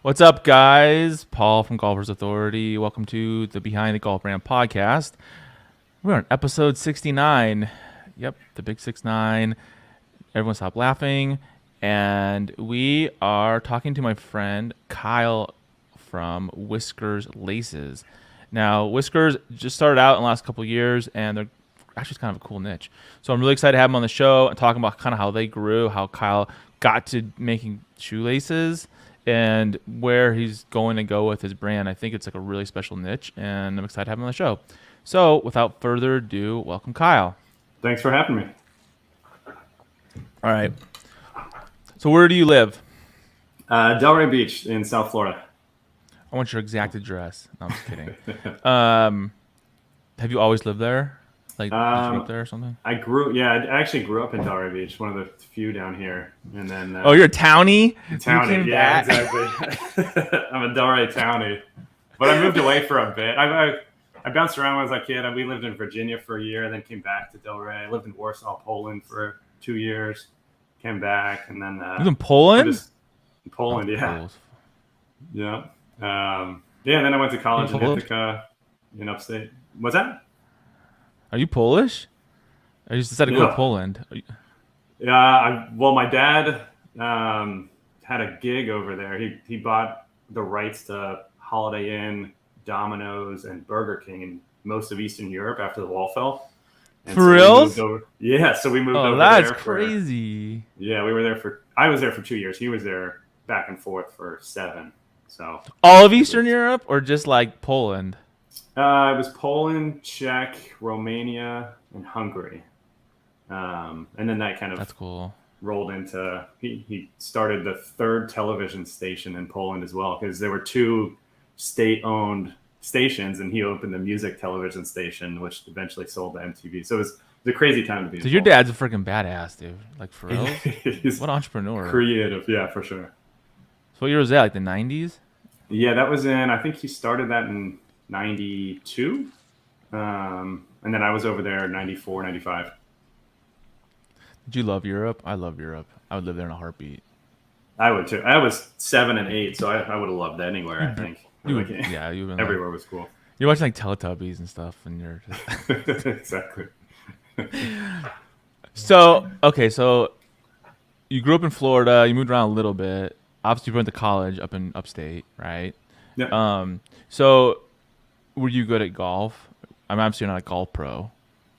What's up, guys? Paul from Golfers Authority. Welcome to the Behind the Golf Brand podcast. We're on episode 69. Yep, the big 69. Everyone stop laughing. And we are talking to my friend Kyle from Whiskers Laces. Now, Whiskers just started out in the last couple of years, and they're actually kind of a cool niche. So I'm really excited to have them on the show and talking about kind of how they grew, how Kyle got to making shoelaces, and where he's going to go with his brand. I think it's like a really special niche, and I'm excited to have him on the show. So without further ado, welcome Kyle. Thanks for having me. All right. So where do you live? Delray Beach in South Florida. I want your exact address. No, I'm just kidding. Have you always lived there? Like, did you grow up there or something? I actually grew up in Delray Beach, one of the few down here. And then oh, you're a townie? Townie, yeah, exactly. I'm a Delray townie. But I moved away for a bit. I bounced around when I was a kid. We lived in Virginia for a year, and then came back to Delray. I lived in Warsaw, Poland for 2 years. Came back, and then you live in Poland? In Poland, yeah. Yeah. And then I went to college in Ithaca in upstate. What's that? Are you Polish? Or you just decided to go to Poland? Yeah, well, my dad had a gig over there. He bought the rights to Holiday Inn, Domino's, and Burger King in most of Eastern Europe after the wall fell. And for real? Yeah, so we moved over there. Oh, that's crazy. Yeah, I was there for 2 years. He was there back and forth for 7. So all of Eastern Europe, or just like Poland? It was Poland, Czech, Romania, and Hungary. And then that kind of that's cool. Rolled into he started the 3rd television station in Poland as well, because there were 2 state-owned stations, and he opened the music television station, which eventually sold to MTV. So it was a crazy time to be. So your dad's a freaking badass, dude. Like, for real? What entrepreneur? Creative, yeah, for sure. So what year was that? Like the 90s? Yeah, that was I think he started that in 92. And then I was over there 94, 95. Did you love Europe? I love Europe. I would live there in a heartbeat. I would too. I was 7 and 8, so I would have loved anywhere, I think. Everywhere was cool. You're watching like Teletubbies and stuff, and you're just... Exactly. So you grew up in Florida. You moved around a little bit. Obviously, you went to college up in upstate, right? Yeah. So were you good at golf? I'm obviously not a golf pro,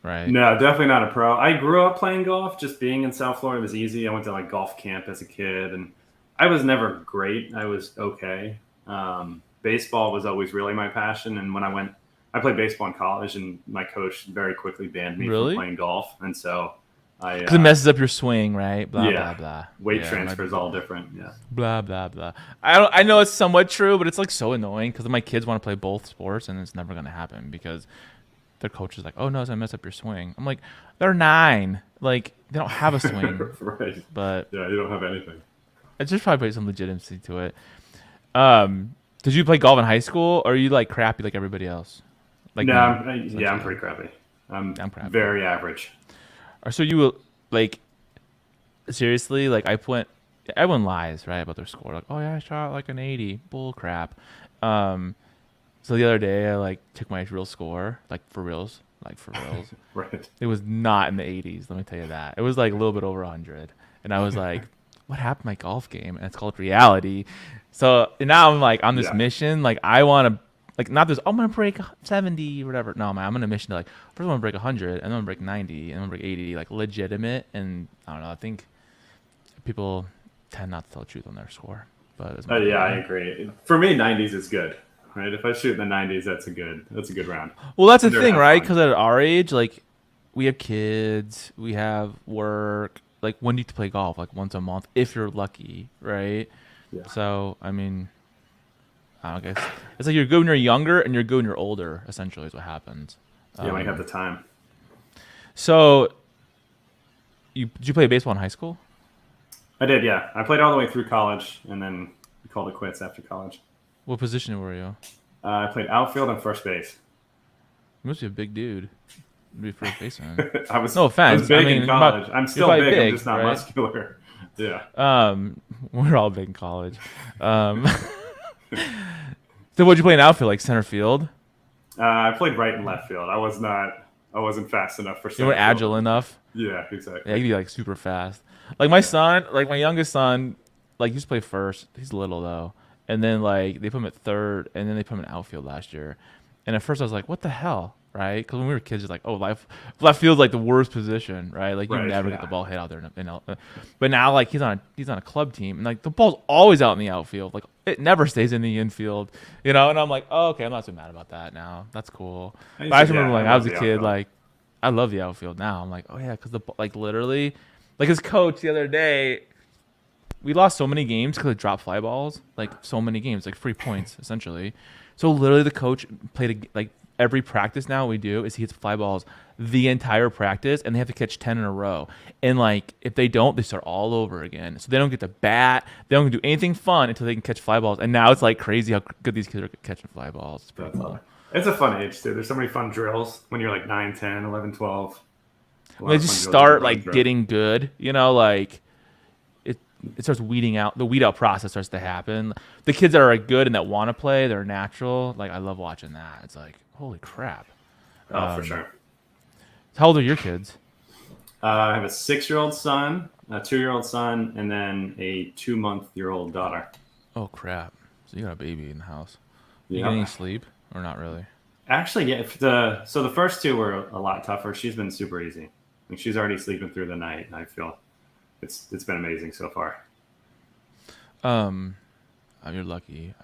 right? No, definitely not a pro. I grew up playing golf. Just being in South Florida was easy. I went to like golf camp as a kid, and I was never great. I was okay. Baseball was always really my passion, and when I played baseball in college, and my coach very quickly banned me from playing golf, and so because it messes up your swing, right? Blah blah blah. Weight transfer is all different. Yeah. Blah blah blah. I know it's somewhat true, but it's like so annoying because my kids want to play both sports, and it's never gonna happen because their coach is like, "Oh no, it's gonna mess up your swing." I'm like, they're 9, like they don't have a swing, right? But yeah, you don't have anything. It's just probably some legitimacy to it. Did you play golf in high school, or are you like crappy like everybody else? Like no, I'm pretty crappy. I'm crappy. Very average. So you like seriously like everyone lies, right, about their score, like, oh yeah, I shot like an 80. Bull crap. So the other day I like took my real score, like for reals. Right. It was not in the 80s, let me tell you that. It was like a little bit over 100, and I was like, what happened to my golf game? And it's called reality. So now I'm like on this mission, like I want to, like, not this, I'm going to break 70 or whatever. No, man, I'm on a mission to like, first I'm going to break 100, and then I'm going to break 90, and I'm going to break 80, like legitimate. And I don't know, I think people tend not to tell the truth on their score. But I agree. For me, 90s is good, right? If I shoot in the 90s, that's a good round. Well, that's the thing, right? Because at our age, like, we have kids, we have work. Like, when do you play golf? Like once a month, if you're lucky, right? Yeah. So, I mean, I don't guess it's like you're good when you're younger and you're good when you're older. Essentially, is what happens. Yeah, when you have the time. So, did you play baseball in high school? I did, yeah. I played all the way through college, and then called it quits after college. What position were you? I played outfield and first base. You must be a big dude. Be first baseman. No offense. I was big in college. I'm still big. I'm just not right? muscular. Yeah. We're all big in college. So what'd you play in outfield, like center field? I played right and left field. I wasn't fast enough for You center weren't field. agile enough. Yeah, Yeah, exactly. you'd be like super fast. Like my Yeah. son, like my youngest son, like he used to play first. He's little though, and then like they put him at third, and then they put him in outfield last year. And at first I was like, what the hell, right? Because when we were kids, it's like, oh, left field's like the worst position, right? Like you Right. never get the Yeah. ball hit out there. But now like he's on a club team, and like the ball's always out in the outfield. Like it never stays in the infield, you know. And I'm like, oh, okay, I'm not so mad about that now. That's cool. But I just remember I like I love was a the kid, outfield. like I love the outfield now. I'm like, oh yeah, because like literally, like his coach the other day, we lost so many games because of drop fly balls. Like so many games, like free points essentially. So literally, the coach played like every practice now we do is he hits fly balls the entire practice, and they have to catch 10 in a row. And like if they don't, they start all over again. So they don't get to bat. They don't do anything fun until they can catch fly balls. And now it's like crazy how good these kids are catching fly balls. It's pretty That's cool. fun. It's a fun age too. There's so many fun drills when you're like 9, 10, 11, 12. A When lot they of just fun drills you can start run like through. getting good, you know, like it starts weeding out. The weed out process starts to happen. The kids that are like, good and that want to play, they're natural. Like I love watching that. It's like holy crap. Oh, for sure. How old are your kids? I have a 6-year-old son, a 2-year-old son, and then a 2-month-year-old daughter. Oh crap! So you got a baby in the house. You getting any Yeah. sleep or not really? Actually, yeah. So the first two were a lot tougher. She's been super easy. Like she's already sleeping through the night, and I feel it's been amazing so far. Um, you're lucky.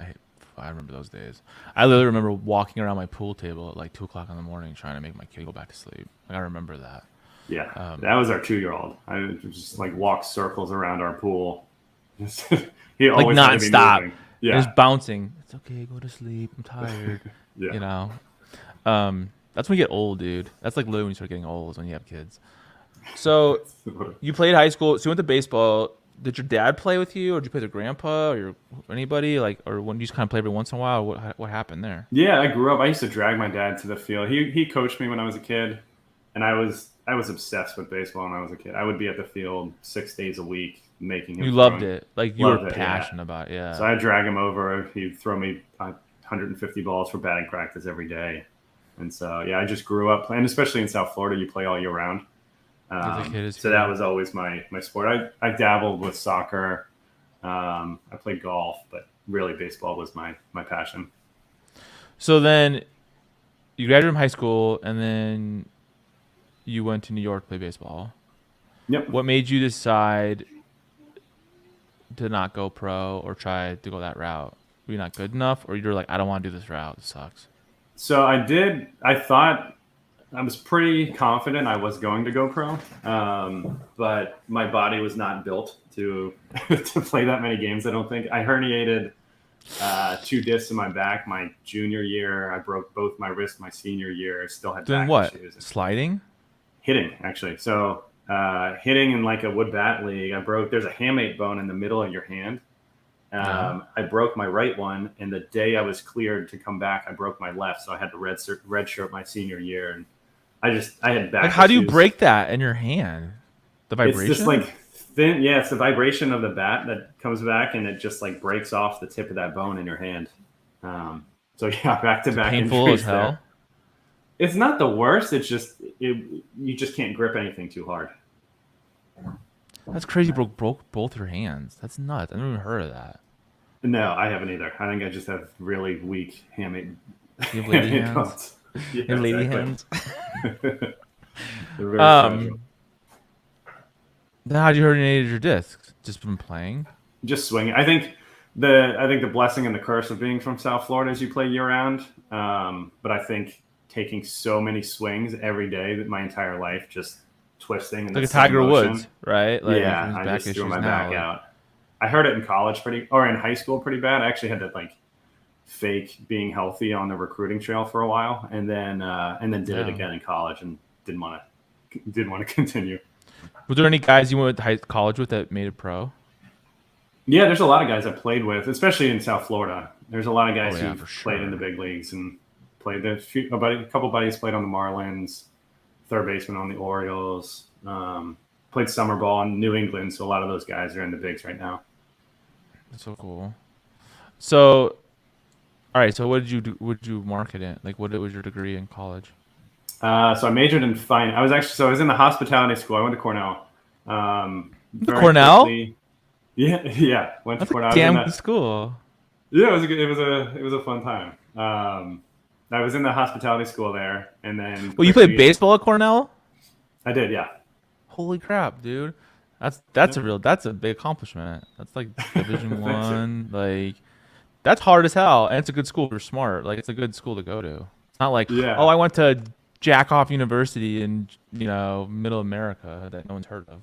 I remember those days. I literally remember walking around my pool table at like 2 o'clock in the morning trying to make my kid go back to sleep. Like I remember that. Yeah, Um, that was our 2-year-old. I would just like walk circles around our pool. He like always had to be nonstop, moving. and Yeah, just bouncing. It's okay. Go to sleep. I'm tired. yeah. You know. That's when you get old, dude. That's like literally when you start getting old is when you have kids. So you played high school. So you went to baseball. Did your dad play with you, or did you play with your grandpa, or anybody? Like, or when you just kind of play every once in a while? Or what happened there? Yeah, I grew up. I used to drag my dad to the field. He coached me when I was a kid, and I was obsessed with baseball when I was a kid. I would be at the field 6 days a week, making him You throw. loved it. Like you were Loved it, yeah. passionate about it. So Yeah. I'd drag him over. He'd throw me 150 balls for batting practice every day. And so, yeah, I just grew up playing, especially in South Florida, you play all year round. As a kid is So that was always my sport. I dabbled with soccer. I played golf, but really baseball was my passion. So then you graduated from high school, and then you went to New York to play baseball. Yep. What made you decide to not go pro or try to go that route? Were you not good enough, or you're like, I don't want to do this route. It sucks. So I thought I was pretty confident I was going to go pro, but my body was not built to to play that many games. I don't think I herniated 2 discs in my back my junior year. I broke both my wrists my senior year. I still had Doing back what? issues. Sliding? Hitting actually. So hitting in like a wood bat league, I broke. There's a hamate bone in the middle of your hand. Yeah. I broke my right one, and the day I was cleared to come back, I broke my left. So I had to redshirt my senior year, and I had back Like, how do you issues. break that in your hand? The It's vibration? just like thin. Yeah, it's the vibration of the bat that comes back, and it just like breaks off the tip of that bone in your hand. So yeah, back to back painful injuries as hell. there. It's not the worst. It's just you just can't grip anything too hard. That's crazy. Broke both your hands. That's nuts. I never even heard of that. No, I haven't either. I think I just have really weak hamate. You have lady hamate hands. bones. Yeah, You have lady exactly. hands. They're very fragile. Then how would you herniate your discs? Just from playing? Just swinging. I think the blessing and the curse of being from South Florida is you play year round. But I think taking so many swings every day that my entire life just twisting and Like a Tiger Woods, right? Like yeah, his I back just threw issues my now, back like- out. I heard it in college or in high school pretty bad. I actually had to like fake being healthy on the recruiting trail for a while, and then did it Yeah. again in college and didn't want to continue. Was there any guys you went to college with that made it pro? Yeah, there's a lot of guys I played with, especially in South Florida. There's a lot of guys Oh, yeah, who for played in the big leagues and played. A couple buddies played on the Marlins, third baseman on the Orioles. Played summer ball in New England, so a lot of those guys are in the bigs right now. That's so cool. So All right. So what did you do? What did you market in? Like, what was your degree in college? So I majored in finance. I was in the hospitality school. I went to Cornell. The Very Cornell? quickly, yeah, yeah. Went to That's a Cornell. I was in damn good that. school. Yeah, it was a fun time. I was in the hospitality school there, and then Well, you played quickly baseball at Cornell? I did, yeah, Holy crap, dude. That's yeah. that's a big accomplishment. That's like Division Thanks. One. Like that's hard as hell, and it's a good school if you're smart. Like it's a good school to go to. It's not like, oh, Yeah, I went to Jack Off University in Middle America that no one's heard of.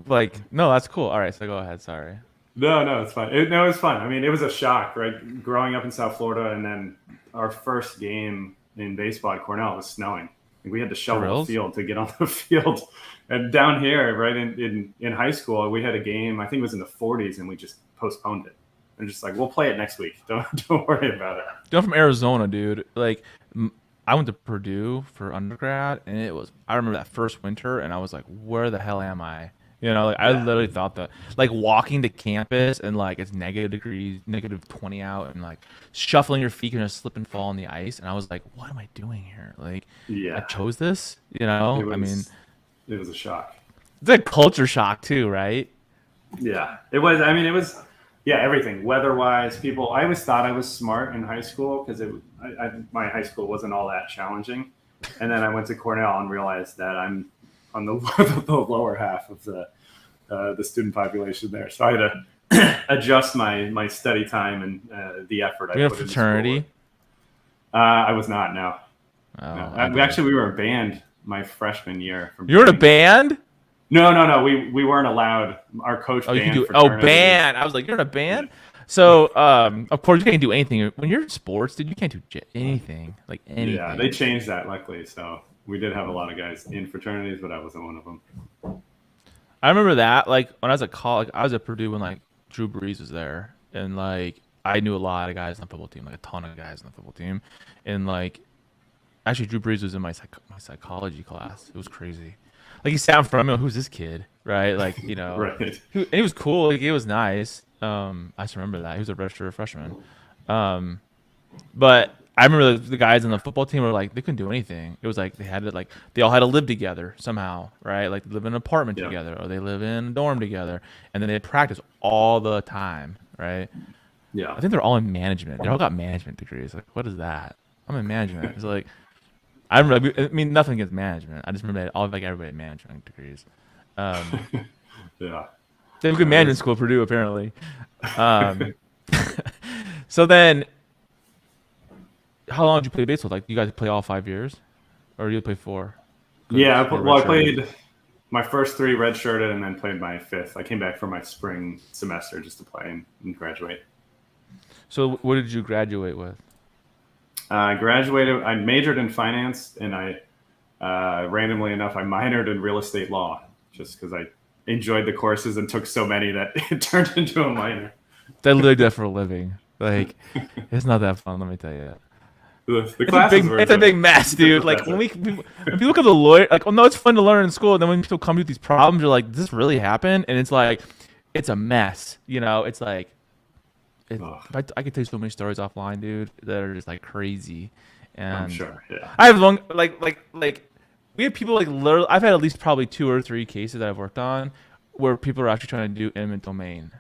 Like no, that's cool. All right, so go ahead. Sorry. no, it's fine. No, it was fun. I mean, it was a shock, right? Growing up in South Florida, and then our first game in baseball at Cornell was snowing. Like, we had to For shovel the reals? field to get on the field. And down here, right in high school, we had a game. I think it was in the 40s, and we just postponed it. They're just like, we'll play it next week. Don't worry about it. I'm from Arizona, dude. Like, I went to Purdue for undergrad, and I remember that first winter, and I was like, where the hell am I? Like I Yeah, literally thought that, like walking to campus and like it's negative degrees, -20 out, and like shuffling your feet and just slip and fall on the ice, and I was like, what am I doing here? Like, I yeah. chose this. It I mean, was it was a shock. it's a culture shock too, right? Yeah, it was. I mean, it was. Yeah, everything weather-wise. People. I always thought I was smart in high school because my high school wasn't all that challenging, and then I went to Cornell and realized that I'm on the the lower half of the student population there. So I had to adjust my study time and the effort I We have a put into schoolwork. fraternity. I was not. No, no. Oh, I did. We were a band my freshman year from You're in a doing. band? No. We weren't allowed. Our coach Oh, you can banned do. Oh, fraternity. band. I was like, you're in a Yeah. band. So, of course, you can't do anything when you're in sports, dude. You can't do anything, like Yeah, they anything. changed that luckily. So we did have a lot of guys in fraternities, but I wasn't one of them. I remember that, like when I was at college, I was at Purdue when like Drew Brees was there, and like I knew a lot of guys on the football team, like a ton of guys on the football team, and like actually Drew Brees was in my psychology class. It was crazy. Like he sat in front of me, who's this kid, right? Like Right. and he was cool. Like he was nice. I just remember that he was a redshirt freshman. Um, But I remember the guys on the football team were like they couldn't do anything. It was like they all had to live together somehow, right? Like they live in an apartment Yeah. together or they live in a dorm together, and then they practice all the time, right? Yeah. I think they're all in management. They all got management degrees. Like, what is that? I'm in management. It's like I remember. I mean, nothing against management. I just remember that all like everybody had management degrees. Um, Yeah. they have a good It management was. school at Purdue apparently. Um, so then how long did you play baseball? Like, you guys play all 5 years, or do you play four? Yeah. Because you're Well, I redshirted. played my first three redshirted and then played my fifth. I came back for my spring semester just to play and graduate. So, what did you graduate with? I graduated. I majored in finance, and I randomly enough I minored in real estate law just because I enjoyed the courses and took so many that it turned into a minor. I literally do that for a living. Like, it's not that fun. Let me tell you. The It's a classes were it's a big mess, it's a good dude. Like professor. when people come to lawyer, like, oh no, it's fun to learn in school. And then when people come with these problems, you're like, does this really happen? And it's like, it's a mess. It's like, Oh, I could tell you so many stories offline, dude, that are just like crazy. I'm And sure. Yeah. I have one like we have people like literally. I've had at least probably two or three cases that I've worked on where people are actually trying to do eminent domain,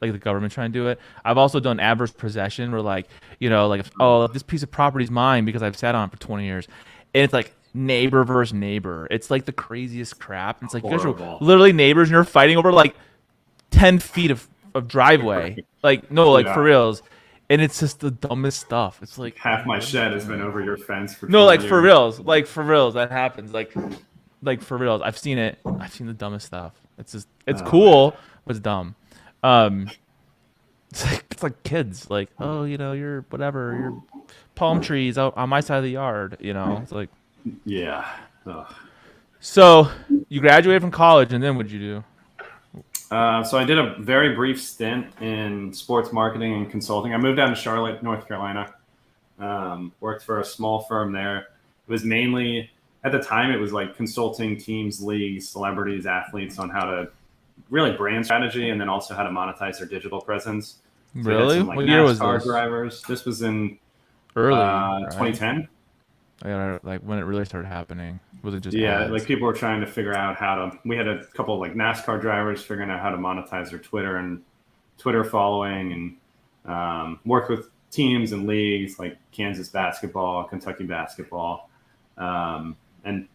like the government trying to do it. I've also done adverse possession, where like like if this piece of property is mine because I've sat on it for 20 years, and it's like neighbor versus neighbor. It's like the craziest crap. It's like you guys are Horrible. literally neighbors and you're fighting over like 10 feet of driveway. Right. Like no, like for Yeah. reals, and it's just the dumbest stuff. It's like Half my what are you shed has been doing? over your fence for No, 20 like for years. reals, that happens. Like for reals, I've seen it. I've seen the dumbest stuff. It's Oh man. cool, but it's dumb. Um, it's like kids. Like, oh, you're whatever. You're palm trees out on my side of the yard. It's like Yeah. Ugh. so. You graduated from college, and then what'd you do? So I did a very brief stint in sports marketing and consulting. I moved down to Charlotte, North Carolina. Worked for a small firm there. It was mainly at the time it was like consulting teams, leagues, celebrities, athletes on how to really brand strategy and then also how to monetize their digital presence. So we had Really? some like What year was NASCAR this? drivers. This was in Early, right? 2010. Like when it really started happening. Was it just Yeah, like ads? people were trying to figure out how to. We had a couple of like NASCAR drivers figuring out how to monetize their Twitter and Twitter following, and worked with teams and leagues like Kansas basketball, Kentucky basketball, and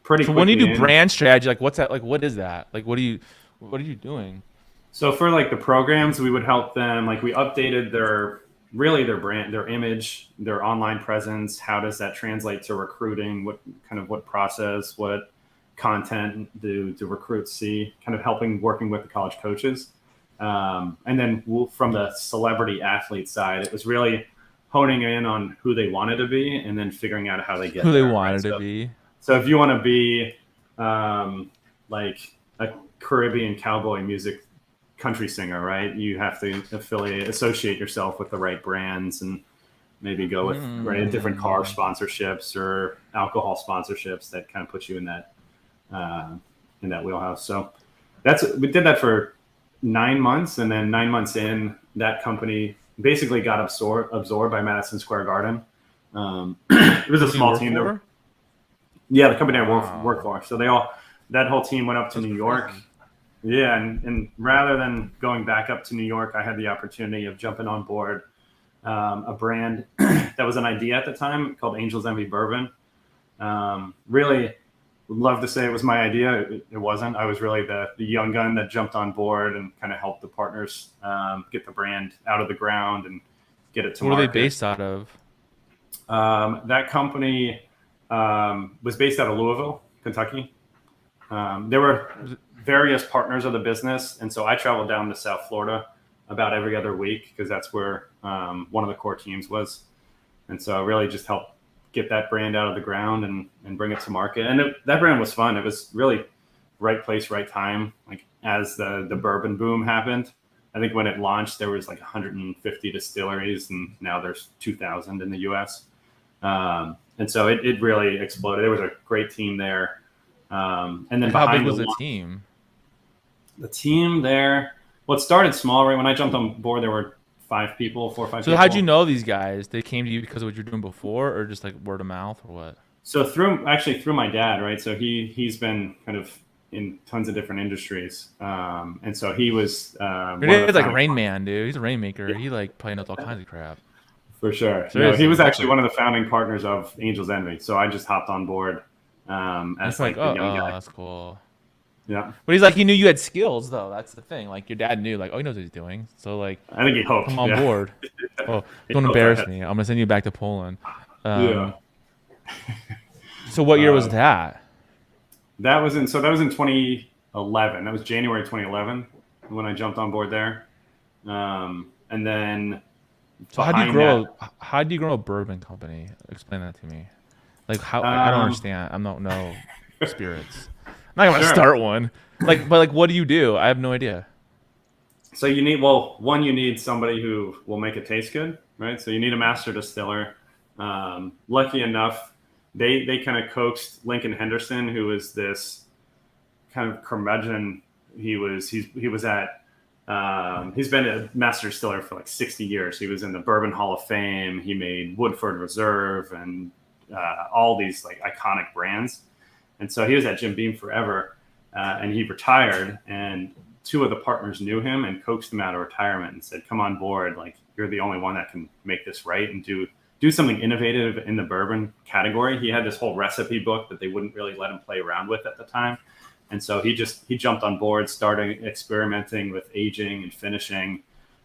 pretty So when you quickly do in. brand strategy, like what's that? Like what is that? Like what are you doing? So for like the programs, we would help them. Like we updated their brand, their image, their online presence. How does that translate to recruiting? What process, what content do recruits see? Kind of helping working with the college coaches, and then from the celebrity athlete side, it was really honing in on who they wanted to be, and then figuring out how they Who get they there. Right. wanted to be. So if you want to be like a Caribbean cowboy music country singer, right? You have to associate yourself with the right brands and maybe go with different car sponsorships or alcohol sponsorships that kind of put you in that wheelhouse. So we did that for 9 months, and then 9 months in, that company basically got absorbed by Madison Square Garden. It was a small team. The company I work for. So that whole team went up to New York. Yeah, and rather than going back up to New York, I had the opportunity of jumping on board a brand that was an idea at the time called Angels Envy Bourbon. Really would love to say it was my idea. It wasn't. I was really the young gun that jumped on board and kind of helped the partners get the brand out of the ground and get it to market. What are they based out of? That company was based out of Louisville, Kentucky. There were various partners of the business, and so I traveled down to South Florida about every other week because that's where one of the core teams was, and so I really just helped get that brand out of the ground and bring it to market. And that brand was fun. It was really right place, right time. Like as the bourbon boom happened, I think when it launched, there was like 150 distilleries, and now there's 2,000 in the U.S. And so it really exploded. There was a great team there. And then How big was the team? The team there, well, it started small, right? When I jumped on board, there were 4 or 5 people. So how'd you know these guys? They came to you because of what you're doing before, or just like word of mouth, or what? So through my dad, right? So he's been kind of in tons of different industries, and so he was. Your dad's like Rain Man, dude. He's a rainmaker. He like probably knows all kinds of crap. For sure. No, he was actually one of the founding partners of Angels Envy. So I just hopped on board as like the young guy. That's cool. Yeah. But he's like, he knew you had skills, though. That's the thing. Like, your dad knew, like, oh, he knows what he's doing. So, like, I think he hoped. Come on board. Oh, don't embarrass me. I'm going to send you back to Poland. Yeah. So what year was that? That was in 2011. That was January 2011 when I jumped on board there. And then so how do you grow a bourbon company? Explain that to me. Like, how I don't understand. I don't know spirits. I'm not going to start one. But what do you do? I have no idea. So you need somebody who will make it taste good, right? So you need a master distiller. Lucky enough, they kind of coaxed Lincoln Henderson, who was this kind of curmudgeon. He's been a master distiller for like 60 years. He was in the Bourbon Hall of Fame. He made Woodford Reserve and all these like iconic brands. And so he was at Jim Beam forever, and he retired. And 2 of the partners knew him and coaxed him out of retirement and said, "Come on board. Like you're the only one that can make this right and do something innovative in the bourbon category." He had this whole recipe book that they wouldn't really let him play around with at the time. And so he jumped on board, starting experimenting with aging and finishing.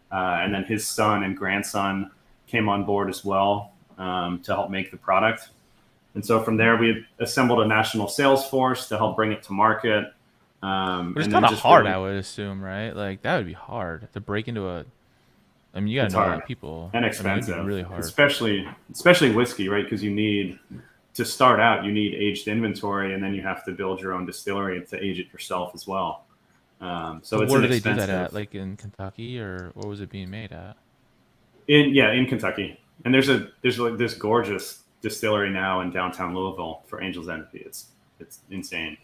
And then his son and grandson came on board as well to help make the product. And so from there, we assembled a national sales force to help bring it to market. But it's kind of hard, I would assume, right? Like that would be hard to break into a. I mean, you got to know a lot of people. And expensive. Really hard. Especially whiskey, right? Because to start out, you need aged inventory, and then you have to build your own distillery to age it yourself as well. So it's where do they do that at? Like in Kentucky, or what was it being made at? In Kentucky. And there's like this gorgeous distillery now in downtown Louisville for Angels Envy. It's insane.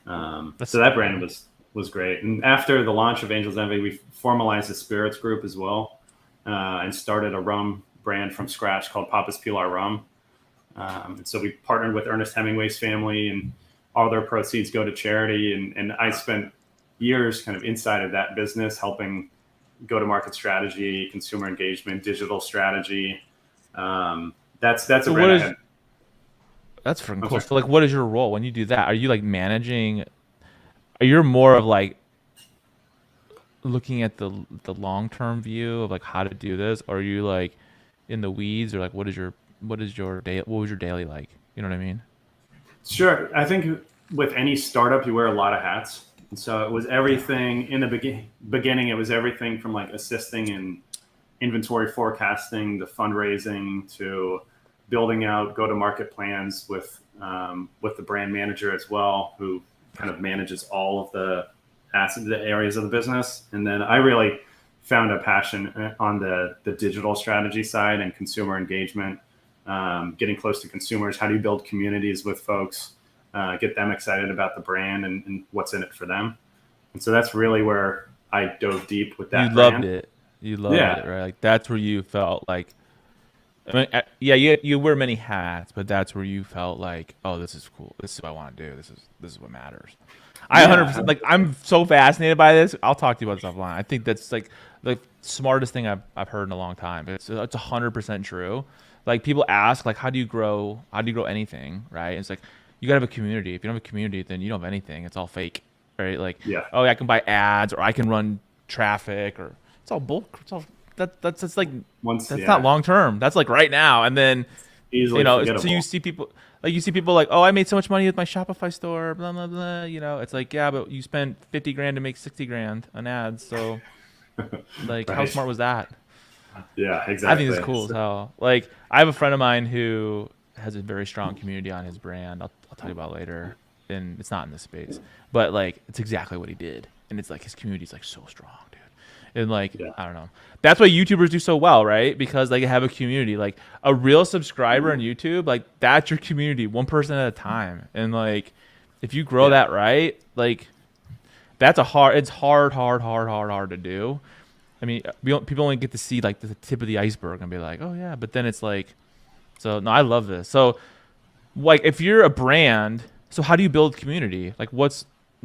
So that brand was great. And after the launch of Angels Envy, we formalized a spirits group as well. and started a rum brand from scratch called Papa's Pilar Rum. And so we partnered with Ernest Hemingway's family, and all their proceeds go to charity. And I spent years kind of inside of that business, helping go-to-market strategy, consumer engagement, digital strategy. That's a So brand I had. that's freaking I'm cool. sorry. So like, what is your role when you do that? Are you like managing? Are you more of like looking at the long term view of like how to do this, or are you like in the weeds, or like what is your day? What was your daily like? You know what I mean? Sure. I think with any startup, you wear a lot of hats. And so it was everything in the beginning. It was everything from like assisting in inventory forecasting, the fundraising, to building out go-to-market plans with the brand manager as well, who kind of manages all of the areas of the business. And then I really found a passion on the digital strategy side and consumer engagement, getting close to consumers. How do you build communities with folks, get them excited about the brand and what's in it for them? And so that's really where I dove deep with You that loved brand. it. You loved Yeah, it, right? Like that's where you felt like. I mean, yeah, you wear many hats, but that's where you felt like, oh, this is cool. This is what I want to do. This is what matters. I yeah, 100% like. I'm so fascinated by this. I'll talk to you about this offline. I think that's like the smartest thing I've heard in a long time. It's 100% true. Like people ask like, how do you grow? How do you grow anything? Right? It's like you gotta have a community. If you don't have a community, then you don't have anything. It's all fake, right? Like, yeah. oh, yeah, I can buy ads or I can run traffic or it's all bull. It's all that's like Once, that's not yeah, long term. That's like right now. And then easily so you forgettable. see people like, oh, I made so much money with my Shopify store, blah blah blah. It's like, yeah, but you spent 50 grand to make 60 grand on ads. So like, how Right. smart was that? Yeah, I think it's exactly. cool as hell. Like, I have a friend of mine who has a very strong community on his brand. I'll tell you about later. And it's not in this space, but like, it's exactly what he did. And it's like his community is like so strong, dude. And like, Yeah. I don't know. That's why YouTubers do so well, right? Because they have a community. Like a real subscriber on YouTube, like that's your community, one person at a time. And like, if you grow Yeah. that right, like it's hard to do. I mean, people only get to see like the tip of the iceberg and be like, oh yeah, but then it's like, so no, I love this. So like, if you're a brand, so how do you build community? Like,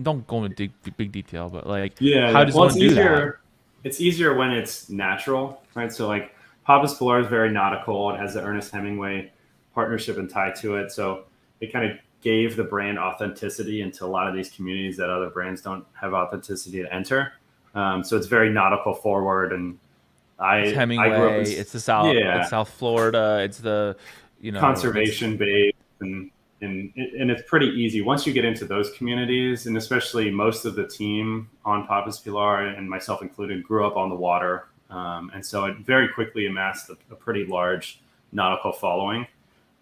don't go into big detail, but like, Yeah, how yeah. does Well, someone do that? It's easier when it's natural, right? So like Papa's Pilar is very nautical. It has the Ernest Hemingway partnership and tie to it. So it kind of gave the brand authenticity into a lot of these communities that other brands don't have authenticity to enter. So it's very nautical forward. And It's I grew up in, Hemingway. It's yeah, South Florida. It's it's conservation based, and it's pretty easy once you get into those communities, and especially most of the team on Papa's Pilar and myself included grew up on the water, and so it very quickly amassed a pretty large nautical following,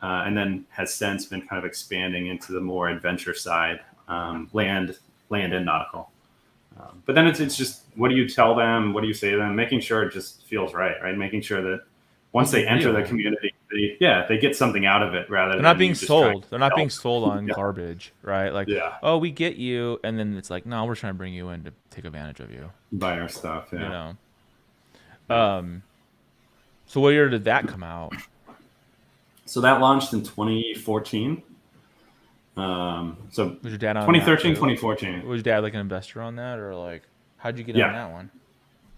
and then has since been kind of expanding into the more adventure side, land and nautical. But then it's just, what do you tell them? What do you say to them? Making sure it just feels right? Making sure that once makes it they enter the real. community, they get something out of it rather They're not than being you just trying sold. They're not to being help. sold on Yeah, garbage, right? Like, yeah, oh, we get you, and then it's like, no, we're trying to bring you in to take advantage of you. buy our stuff. You Yeah, know. yeah. Um. So what year did that come out? So that launched in 2014. So Was your dad on that 2013, too? 2014. Was your dad like an investor on that, or like, how'd you get on Yeah, that one?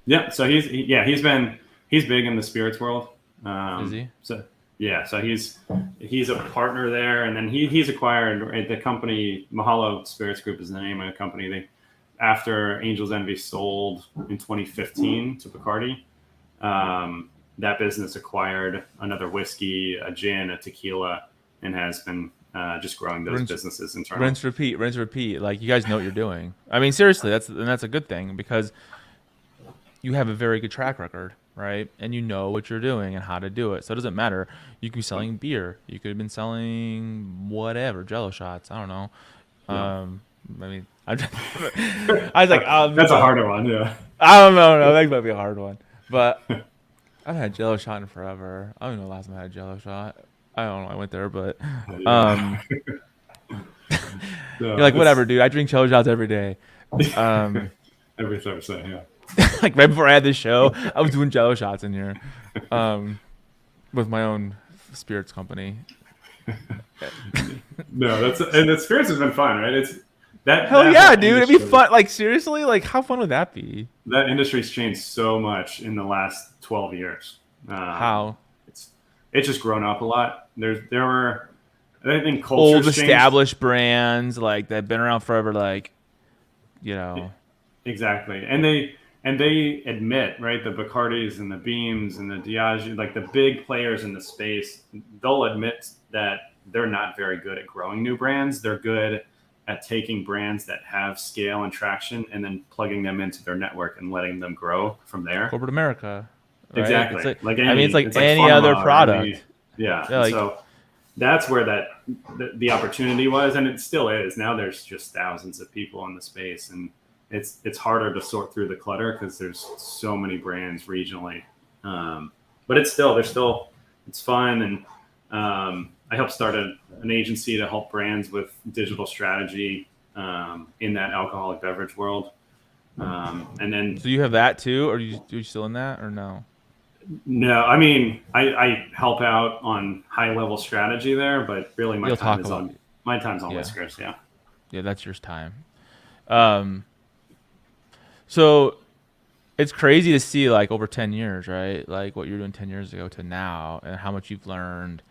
yeah. So he's big in the spirits world. Is he? So yeah, so he's a partner there, and then he's acquired the company. Mahalo Spirits Group is the name of the company. They, after Angel's Envy sold in 2015 to Bacardi, that business acquired another whiskey, a gin, a tequila, and has been just growing those Rinse, businesses internally. rinse, repeat. Like you guys know what you're doing. I mean, seriously, that's a good thing because you have a very good track record, right? And you know what you're doing and how to do it. So it doesn't matter. You could be selling beer. You could have been selling whatever, Jello shots. I don't know. Yeah. I mean, I was like, That's a harder one. Yeah. I don't know. No, that might be a hard one. But I've had Jello shot in forever. I don't know the last time I had a Jello shot. I don't know. I went there, but Yeah. um, So you're like, whatever, dude. I drink Jello shots every day. Um, every Thursday. Yeah. Like right before I had this show, I was doing Jello shots in here, with my own spirits company. No, and the spirits has been fun, right? It's Hell that yeah, whole dude! It'd be industry, fun. Like seriously, like how fun would that be? that industry's changed so much in the last 12 years. How It's just grown up a lot. There were, I think, old cultures changed. established brands like that've been around forever, like you know. Exactly, and they admit, right, the Bacardis and the Beams and the Diageo, like the big players in the space, they'll admit that they're not very good at growing new brands. They're good at taking brands that have scale and traction and then plugging them into their network and letting them grow from there. Corporate America, right? Exactly. It's like, Like I mean, it's like any pharma other or product. yeah. Yeah, And like so that's where the opportunity was, and it still is. Now there's just thousands of people in the space, and it's harder to sort through the clutter because there's so many brands regionally. But it's fun, and I helped start an agency to help brands with digital strategy in that alcoholic beverage world. And then so you have that too, or are you still in that, or no? no, I mean I help out on high level strategy there, but really my time's on yeah. Whiskers. Yeah. Yeah, that's your time. So it's crazy to see like over 10 years, right? Like what you're doing 10 years ago to now and how much you've learned.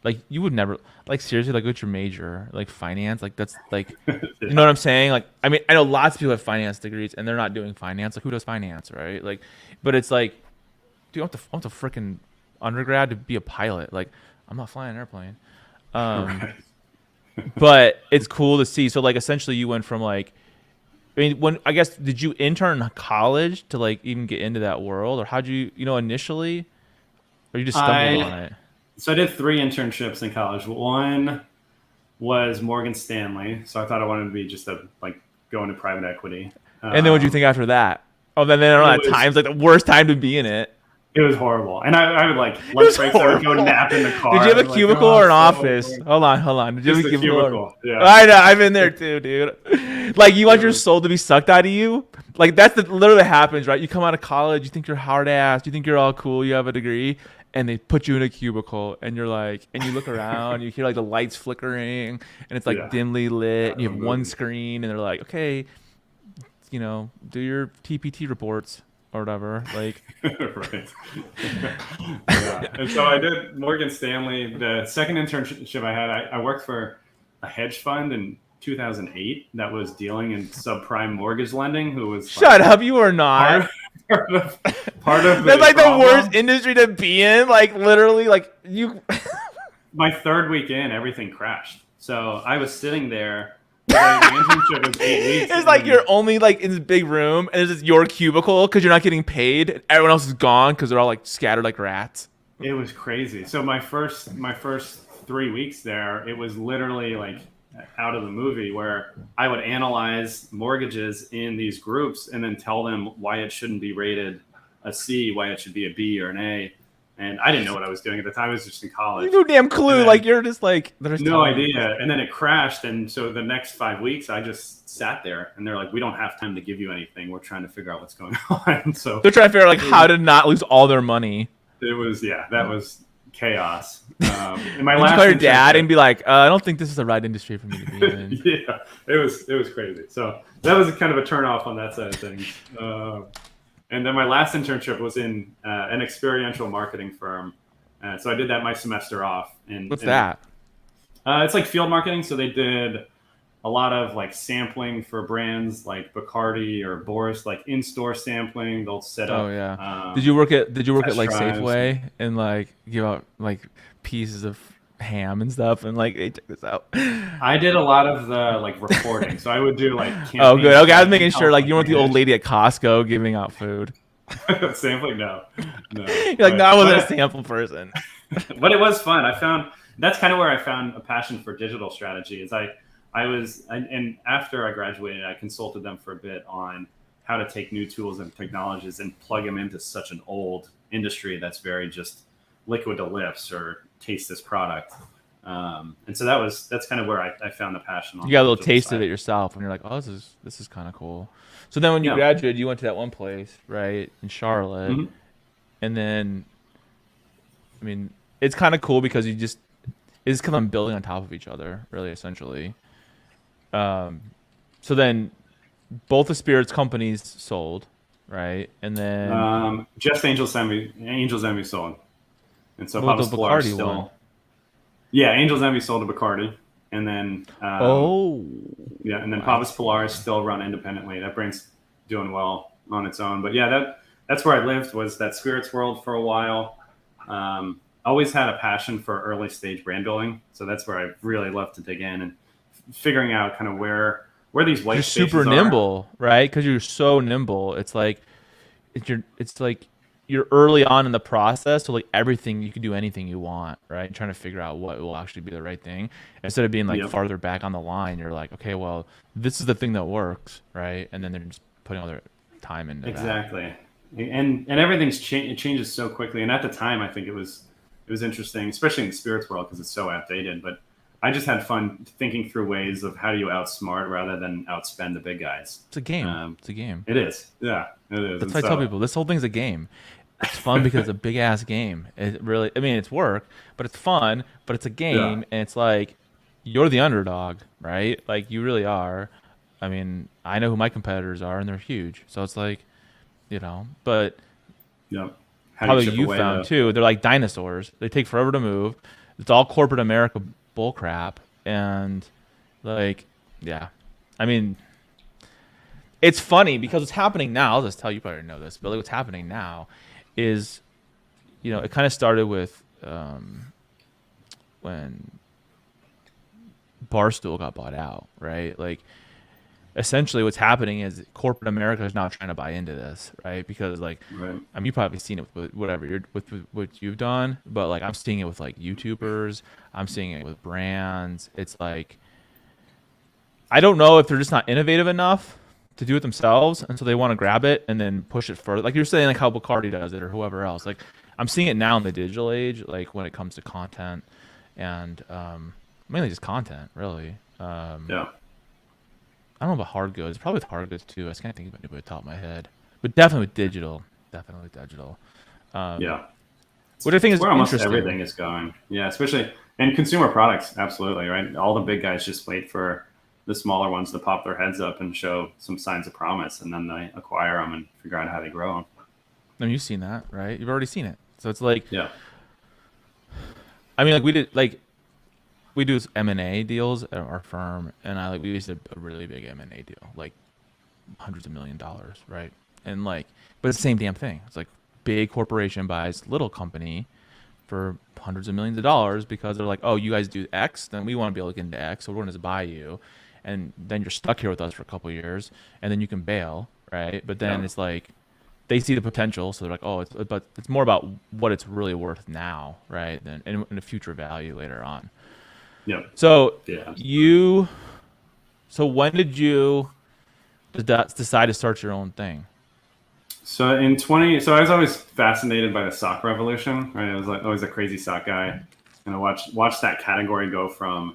Like you would never like seriously like what's your major? Like finance? Like that's like you know what I'm saying? Like I mean I know lots of people have finance degrees and they're not doing finance. Like who does finance, right? Like but it's like dude, I want to freaking undergrad to be a pilot. Like I'm not flying an airplane. Right. But it's cool to see. So like essentially you went from like I mean, when I guess did you intern in college to like even get into that world, or how'd you initially, or you just stumbled on it? So I did 3 internships in college. One was Morgan Stanley, so I thought I wanted to be just go into private equity. And then what do you think after that? Oh, then I don't know. At times like the worst time to be in it. It was horrible, and I would like lunch breaks. I would go nap in the car. Did you have a cubicle or an office? Hold on. Did you have a cubicle? Yeah. I know. I've been there too, dude. Like you want your soul to be sucked out of you. Like that's literally happens, right? You come out of college, you think you're hard ass, you think you're all cool, you have a degree, and they put you in a cubicle, and you're like, and you look around, you hear like the lights flickering, and it's like dimly lit, and you have one screen, and they're like, okay, do your TPT reports. Or whatever, like right. Yeah. And so I did Morgan Stanley. The second internship I had, I worked for a hedge fund in 2008 that was dealing in subprime mortgage lending. Who was shut up? You are not part of that's like the worst industry to be in. Like literally, like you. My third week in, everything crashed. So I was sitting there. The internship was 8 weeks. It's like you're only like in this big room, and it's just your cubicle because you're not getting paid. And everyone else is gone because they're all like scattered like rats. It was crazy. So my first 3 weeks there, it was literally like out of the movie where I would analyze mortgages in these groups and then tell them why it shouldn't be rated a C, why it should be a B or an A. And I didn't know what I was doing at the time. I was just in college. No damn clue. Like you're just like there's no idea. And then it crashed. And so the next 5 weeks, I just sat there. And they're like, "We don't have time to give you anything. We're trying to figure out what's going on." So they're trying to figure out like how to not lose all their money. It was that was chaos. And my last call your dad and be like, "I don't think this is the right industry for me to be in." Yeah, it was crazy. So that was kind of a turnoff on that side of things. And then my last internship was in an experiential marketing firm. So I did that my semester off. What's that? It's like field marketing. So they did a lot of like sampling for brands like Bacardi or Boris, like in-store sampling. They'll set up. Oh yeah. Did you work at like drives. Safeway and like give out like pieces of ham and stuff and like, hey, check this out? I did a lot of the like reporting, so I would do like oh good, okay, I was making sure like you weren't the old lady at Costco giving out food. Sampling, no. You're like, no, I wasn't a sample person. But it was fun. That's kind of where I found a passion for digital strategy. Is and after I graduated, I consulted them for a bit on how to take new tools and technologies and plug them into such an old industry that's very just liquid to lips or taste this product. And so that's kind of where I found the passion on You got a the little digital taste side. of it yourself, and you're like, oh, this is kind of cool. So then when you Yeah. graduated, you went to that one place, right, in Charlotte, Mhm. and then, I mean, it's kind of cool because it's kind of building on top of each other, really, essentially. Um, so then both the spirits companies sold, right, and then Just Angels Envy sold, and so well, the Pabst Pilar Bacardi one. still. Yeah, Angels Envy sold to Bacardi, and then Oh, yeah, and then I Pabst Pilar is see. still run independently. That brand's doing well on its own. But yeah, that's where I lived, was that spirits world for a while. Always had a passion for early stage brand building, so that's where I really love to dig in and figuring out kind of where these You're white super spaces are. nimble, right? Because you're so nimble. It's like you're early on in the process, so like everything you can do anything you want, right? And trying to figure out what will actually be the right thing instead of being like Yep, farther back on the line. You're like, okay, well, this is the thing that works, right? And then they're just putting all their time into that. exactly. And everything's it changes so quickly. And at the time, I think it was interesting, especially in the spirits world because it's so outdated. But I just had fun thinking through ways of how do you outsmart rather than outspend the big guys. It's a game. Um, It's a game. it is, yeah, it is. That's And why I tell so, people this whole thing's a game. It's fun because it's a big ass game. It really, I mean, it's work, but it's fun. But it's a yeah, game, and it's like you're the underdog, right? Like you really are. I mean, I know who my competitors are, and they're huge. So it's like, but yeah. How do you probably chip you away found the? too. They're like dinosaurs. They take forever to move. It's all corporate America bullcrap, and like, yeah. I mean, it's funny because what's happening now. I'll just tell you, probably know this, but like what's happening now is, it kind of started with when Barstool got bought out, right? Like essentially what's happening is corporate America is now trying to buy into this, right? Because like, Right. I mean, you've probably seen it with whatever you're with what you've done, but like I'm seeing it with like YouTubers, I'm seeing it with brands. It's like I don't know if they're just not innovative enough to do it themselves, and so they want to grab it and then push it further. Like you're saying, like how Bacardi does it or whoever else. Like I'm seeing it now in the digital age, like when it comes to content and mainly just content, really. Yeah. I don't know about hard goods. Probably with hard goods too. I just can't think of anybody off the top of my head, but definitely with digital. Definitely digital. Um, Yeah. which I think It's is where almost interesting. everything is going. Yeah, especially in consumer products. Absolutely, right? All the big guys just wait for the smaller ones to pop their heads up and show some signs of promise, and then they acquire them and figure out how they grow them. I mean, you've seen that, right? You've already seen it. So it's like, Yeah. I mean, like we do M&A deals at our firm, and we used a really big M&A deal, like hundreds of $1 million, right? And like, but it's the same damn thing. It's like big corporation buys little company for hundreds of millions of dollars because they're like, oh, you guys do X, then we want to be able to get into X, so we're going to just buy you, and then you're stuck here with us for a couple of years, and then you can bail, right? But then Yeah. it's like they see the potential, so they're like, oh, but it's more about what it's really worth now, right? Than in a future value later on. Yeah. So Yeah. you, so when did you decide to start your own thing? So I was always fascinated by the sock revolution. Right, I was like always a crazy sock guy, and I watched that category go from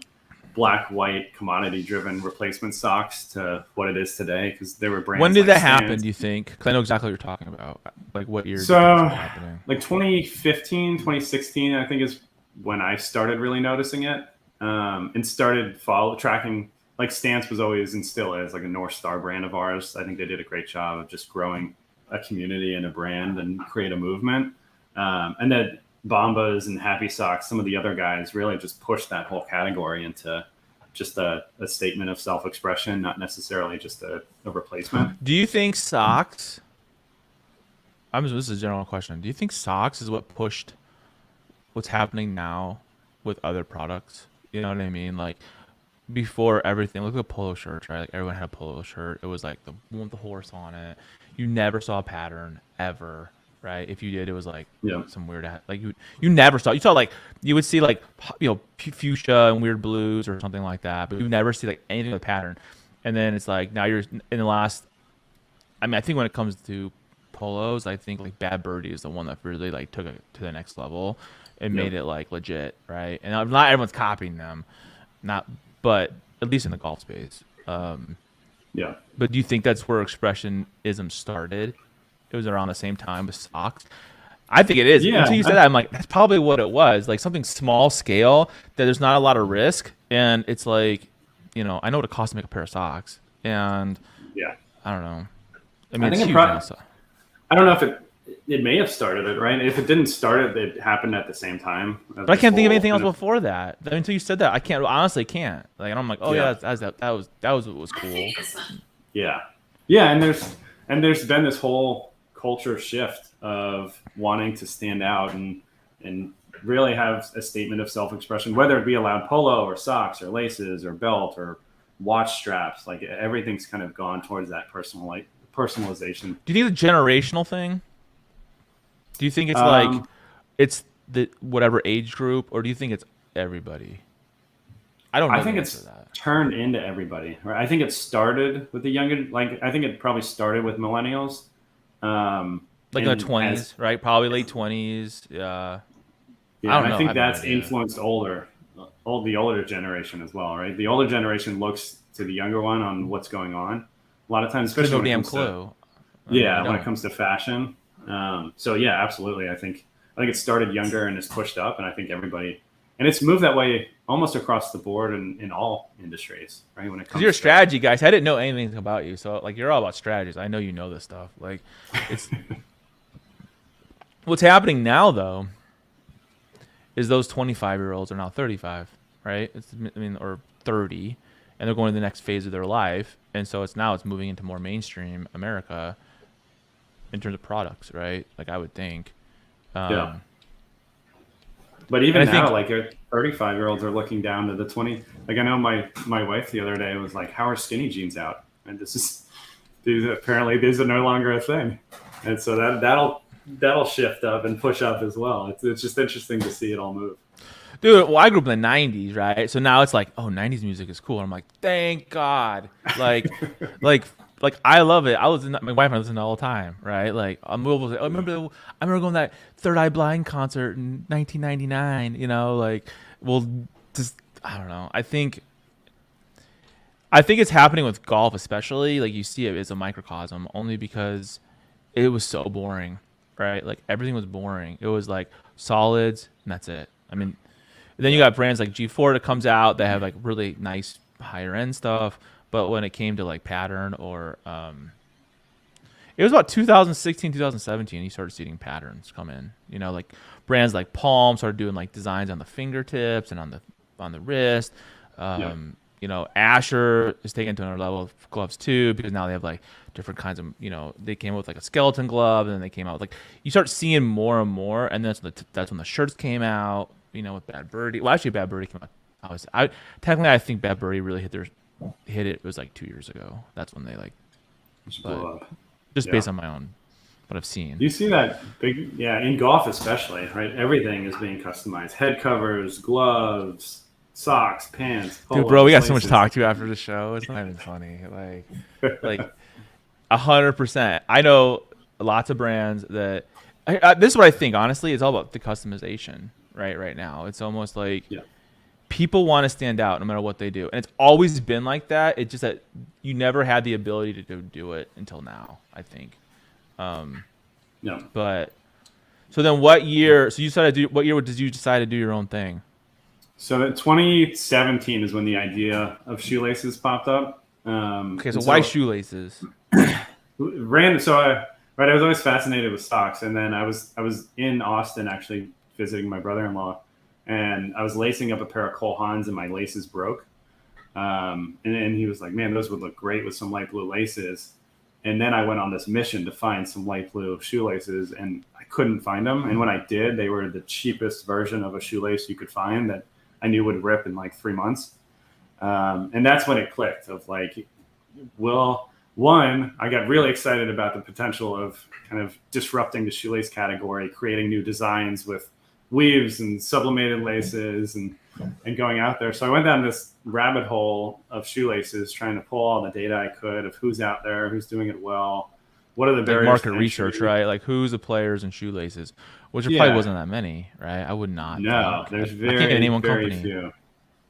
black, white, commodity driven replacement socks to what it is today. Because there were When brands did like that happen? Stance. Do you think? Because I know exactly what you're talking about. Like what year do you think this So was happening? like 2015, 2016, I think is when I started really noticing it, and started tracking. Like Stance was always and still is like a North Star brand of ours. I think they did a great job of just growing a community and a brand and create a movement. And then Bombas and Happy Socks, some of the other guys really just pushed that whole category into just a statement of self-expression, not necessarily just a replacement. Do you think socks? This is a general question. Do you think socks is what pushed what's happening now with other products? You know what I mean? Like before everything, look at polo shirts, right? Like everyone had a polo shirt. It was like the one with the horse on it. You never saw a pattern ever, right? If you did, it was like Yeah. some weird, like you never saw. You saw like you would see like fuchsia and weird blues or something like that, but you never see like anything with a pattern. And then it's like now you're in the last. I mean, I think when it comes to polos, I think like Bad Birdie is the one that really like took it to the next level and made it like legit, right? And not everyone's copying them, but at least in the golf space. Yeah. But do you think that's where expressionism started? It was around the same time with socks. I think it is. Yeah. Until you said that, I'm like, that's probably what it was. Like something small scale that there's not a lot of risk, and it's like, I know what it costs to make a pair of socks, and Yeah. I don't know. I mean, I it's think huge now, so. I don't know if it may have started it, right? If it didn't start it happened at the same time. But I can't think of anything else before that. Until you said that, I can't. Honestly, can't. Like, and I'm like, oh yeah, that was what was cool. Yeah, yeah, and there's been this whole culture shift of wanting to stand out and really have a statement of self-expression, whether it be a loud polo or socks or laces or belt or watch straps. Like everything's kind of gone towards that personalization. Do you think it's a generational thing? Do you think it's like it's the whatever age group, or do you think it's everybody? I don't know. I think it's turned into everybody. Right? I think it started with the younger. Like I think it probably started with millennials. Like in the 20s, right? Probably late 20s. Yeah, I think that's influenced the older generation as well, right? The older generation looks to the younger one on what's going on. A lot of times, especially no damn clue. When it comes to fashion. So yeah, absolutely. I think it started younger and it's pushed up, and I think everybody, and it's moved that way almost across the board in all industries, right? When it comes, you're a strategy guy. I didn't know anything about you, so like you're all about strategies. I know you know this stuff. Like, it's what's happening now though is those 25-year-olds are now 35, right? Or 30, and they're going to the next phase of their life, and so it's moving into more mainstream America in terms of products, right? Like I would think. Yeah. But even now, like 35-year-olds are looking down to the 20. Like I know my wife the other day was like, "How are skinny jeans out?" And these are no longer a thing, and so that'll shift up and push up as well. It's just interesting to see it all move. Dude, well, I grew up in the 90s, right? So now it's like, oh, 90s music is cool. And I'm like, thank God. Like I love it. My wife and I listen to it all the time, right? Like I remember going to that Third Eye Blind concert in 1999, I don't know. I think it's happening with golf especially. Like you see it as a microcosm only because it was so boring, right? Like everything was boring. It was like solids and that's it. I mean, then you got brands like G4 that comes out that have like really nice higher end stuff. But when it came to like pattern or it was about 2016, 2017, you started seeing patterns come in. Like brands like Palm started doing like designs on the fingertips and on the wrist. Asher is taken to another level of gloves too, because now they have like different kinds of, they came out with like a skeleton glove, and then they came out with like, you start seeing more and more, and that's when the shirts came out, with Bad Birdie. Well, actually Bad Birdie came out. I think Bad Birdie really hit it was like 2 years ago. That's when they like, based on my own, what I've seen. You see that big, in golf especially, right? Everything is being customized. Head covers, gloves, socks, pants. Dude, bro, we got so much to talk to after the show. It's not even funny. Like 100%. I know lots of brands that. This is what I think. Honestly, it's all about the customization. Right now, it's almost like people want to stand out no matter what they do, and it's always been like that. It's just that you never had the ability to do it until now, I think. But so then, what year? So you decided what year did you decide to do your own thing? So that 2017 is when the idea of Shoelaces popped up. So why Shoelaces? I was always fascinated with socks, and then I was in Austin actually visiting my brother-in-law, and I was lacing up a pair of Cole Haans and my laces broke. And he was like, "Man, those would look great with some light blue laces." And then I went on this mission to find some light blue shoelaces, and I couldn't find them. And when I did, they were the cheapest version of a shoelace you could find that I knew would rip in like 3 months. And that's when it clicked of like, I got really excited about the potential of kind of disrupting the shoelace category, creating new designs with weaves and sublimated laces and going out there. So I went down this rabbit hole of shoelaces, trying to pull all the data I could of who's out there, who's doing it well. what are the Like barriers market to research, entry? right? Like who's the players in shoelaces, which there probably Yeah, wasn't that many, right? I would not no, think. there's I can't even name very, one very company. few.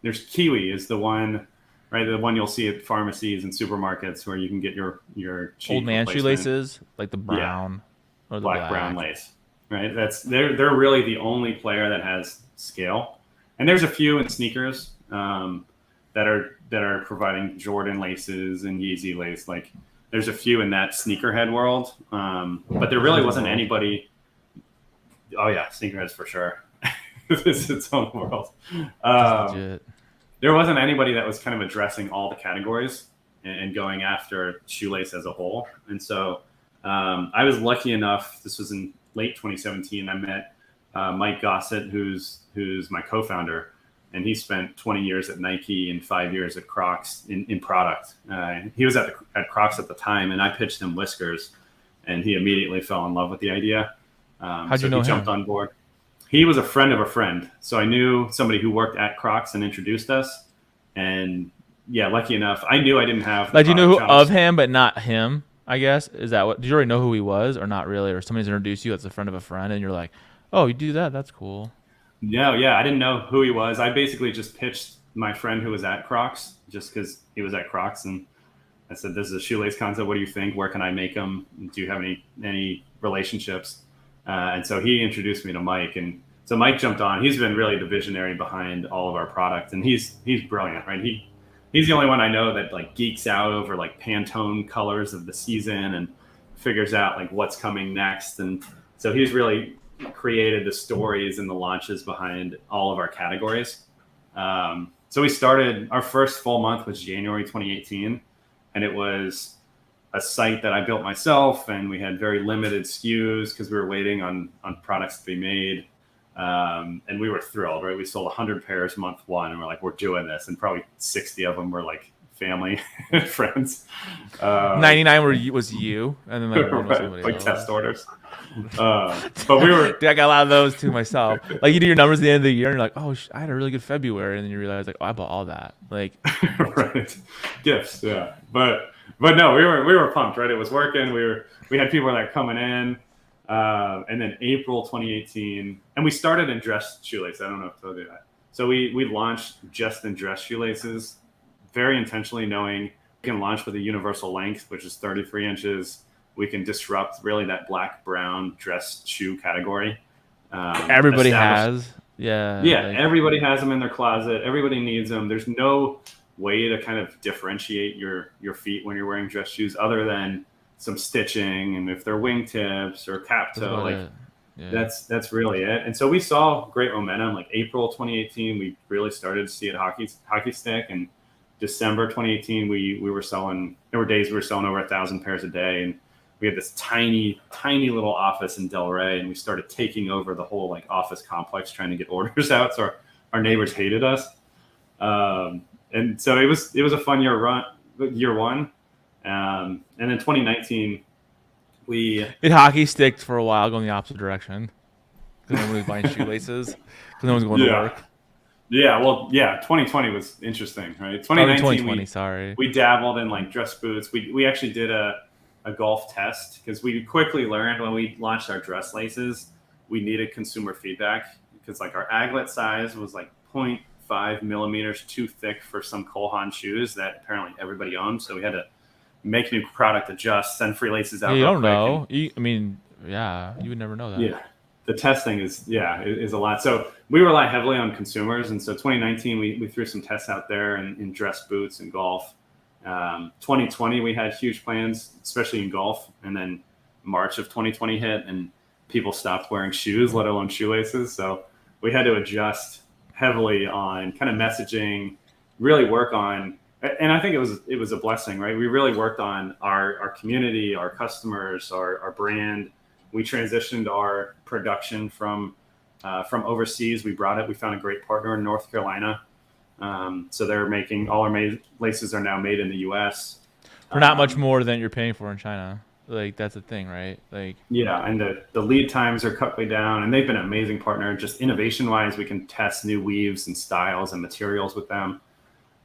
There's Kiwi is the one, right? The one you'll see at pharmacies and supermarkets where you can get your Old cheap man replacement. shoelaces, like the Yeah, brown or the black brown black. lace, right? They're really the only player that has scale, and there's a few in sneakers that are providing Jordan laces and Yeezy lace. Like there's a few in that sneakerhead world, but there That's a really different wasn't world. anybody. Oh yeah, sneakerheads for sure. This is its own world. That's Um, legit. there wasn't anybody that was kind of addressing all the categories and going after shoelace as a whole. And so I was lucky enough. This was in late 2017. I met Mike Gossett, who's my co-founder, and he spent 20 years at Nike and 5 years at Crocs in product. He was at Crocs at the time, and I pitched him Whiskers, and he immediately fell in love with the idea. How'd you So he know jumped him? on board. He was a friend of a friend, so I knew somebody who worked at Crocs and introduced us. And yeah, lucky enough, I knew I didn't have the Like, do you know product who of chops. him, but not him? I guess is that what? Did you already know who he was, or not really? Or somebody's introduced you that's a friend of a friend, and you're like, oh, you do that? That's cool. No, yeah, I didn't know who he was. I basically just pitched my friend who was at Crocs just because he was at Crocs, and I said, "This is a shoelace concept. What do you think? Where can I make them? Do you have any relationships?" And so he introduced me to Mike, and so Mike jumped on. He's been really the visionary behind all of our product, and he's brilliant, right? He's the only one I know that like geeks out over like Pantone colors of the season and figures out like what's coming next, and so he's really created the stories and the launches behind all of our categories. So we started our first full month was January 2018, and it was a site that I built myself, and we had very limited SKUs because we were waiting on products to be made. And we were thrilled, right? We sold 100 pairs month one, and we're like, we're doing this, and probably 60 of them were like family and friends, 99 was you, and then like one was right? somebody Like else. test orders. But we were Dude, I got a lot of those too myself. Like you do your numbers at the end of the year, and you're like, oh, I had a really good February, and then you realize like, oh, I bought all that. Like, right gifts, yeah. But no, we were pumped, right? It was working. We had people like coming in. And then April 2018, and we started in dress shoelaces. I don't know if I told you that. So we launched just in dress shoelaces, very intentionally knowing we can launch with a universal length, which is 33 inches. We can disrupt really that black brown dress shoe category. everybody Establish, has, yeah, yeah, like everybody has them in their closet. Everybody needs them. There's no way to kind of differentiate your feet when you're wearing dress shoes other than some stitching and if they're wingtips or cap that's toe, about like it. Yeah, that's really it. And so we saw great momentum. Like April 2018, we really started to see it hockey stick. And December 2018, we were selling. There were days we were selling over 1,000 pairs a day, and we had this tiny little office in Delray, and we started taking over the whole like office complex, trying to get orders out. So our neighbors hated us. And so it was a fun year one. And then 2019, we it hockey sticked for a while, going the opposite direction because nobody was buying shoelaces because no one's going to yeah. work. Yeah, well, yeah, 2020 was interesting, right? I mean, 2019, 2020. Sorry. we dabbled in like dress boots. We actually did a golf test because we quickly learned when we launched our dress laces, we needed consumer feedback because like our aglet size was like 0.5 millimeters too thick for some Kohan shoes that apparently everybody owned. So we had to make new product adjust, send free laces Yeah, out you real don't quick, and know. I mean, yeah, you would never know that. yeah, the testing is a lot. So we rely heavily on consumers, and so 2019 we threw some tests out there in dress boots and golf. 2020 we had huge plans, especially in golf, and then March of 2020 hit, and people stopped wearing shoes, let alone shoelaces. So we had to adjust heavily on kind of messaging, really work on. And I think it was a blessing, right? We really worked on our community, our customers, our brand. We transitioned our production from overseas. We brought it. We found a great partner in North Carolina. So they're making all our laces are now made in the U.S. For not much more than you're paying for in China. Like that's the thing, right? Like Yeah, and the lead times are cut way down, and they've been an amazing partner. Just innovation wise, we can test new weaves and styles and materials with them.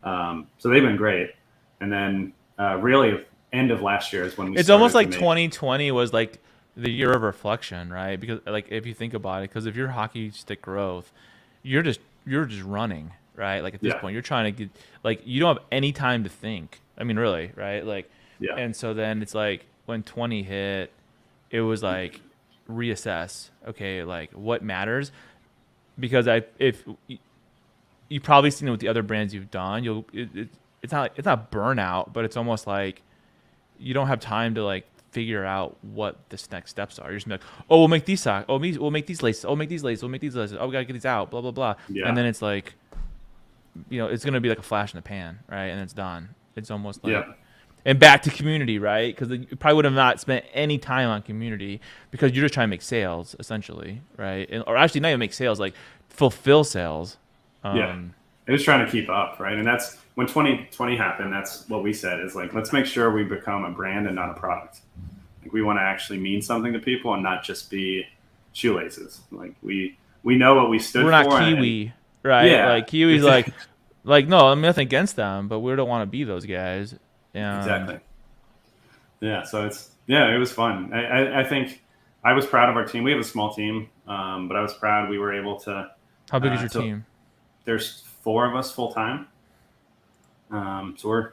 So they've been great. And then really end of last year is when we It's started almost like to make. 2020 was like the year of reflection, right? Because like if you think about it, because if you're hockey stick growth, you're just running, right? Like at this Yeah, point, you're trying to get like you don't have any time to think. I mean, really, right? Like, yeah, and so then it's like when 20 hit, it was like reassess. Okay, like what matters? Because if you've probably seen it with the other brands you've done, it's not burnout, but it's almost like you don't have time to like figure out what the next steps are. You're just gonna be like, oh, we'll make these socks. Oh, we'll make these laces. Oh, make these laces. We'll make these laces. Oh, we gotta get these out. Blah blah blah. And yeah, then it's like, it's gonna be like a flash in the pan, right? And it's done. It's almost like, yeah, and back to community, right? Because you probably would have not spent any time on community because you're just trying to make sales, essentially, right? Or actually, not even make sales, like fulfill sales. yeah. Um, It was trying to keep up, right? And that's when 2020 happened. That's what we said is like, let's make sure we become a brand and not a product. Like we want to actually mean something to people and not just be shoelaces. Like we know what we stood we're not for, and Kiwi, right? yeah, Like Kiwi's like no, I'm nothing against them, but we don't want to be those guys. And exactly. Yeah, so it was fun. I think I was proud of our team. We have a small team, but I was proud we were able to. how big is your To team? there's 4 of us full time, so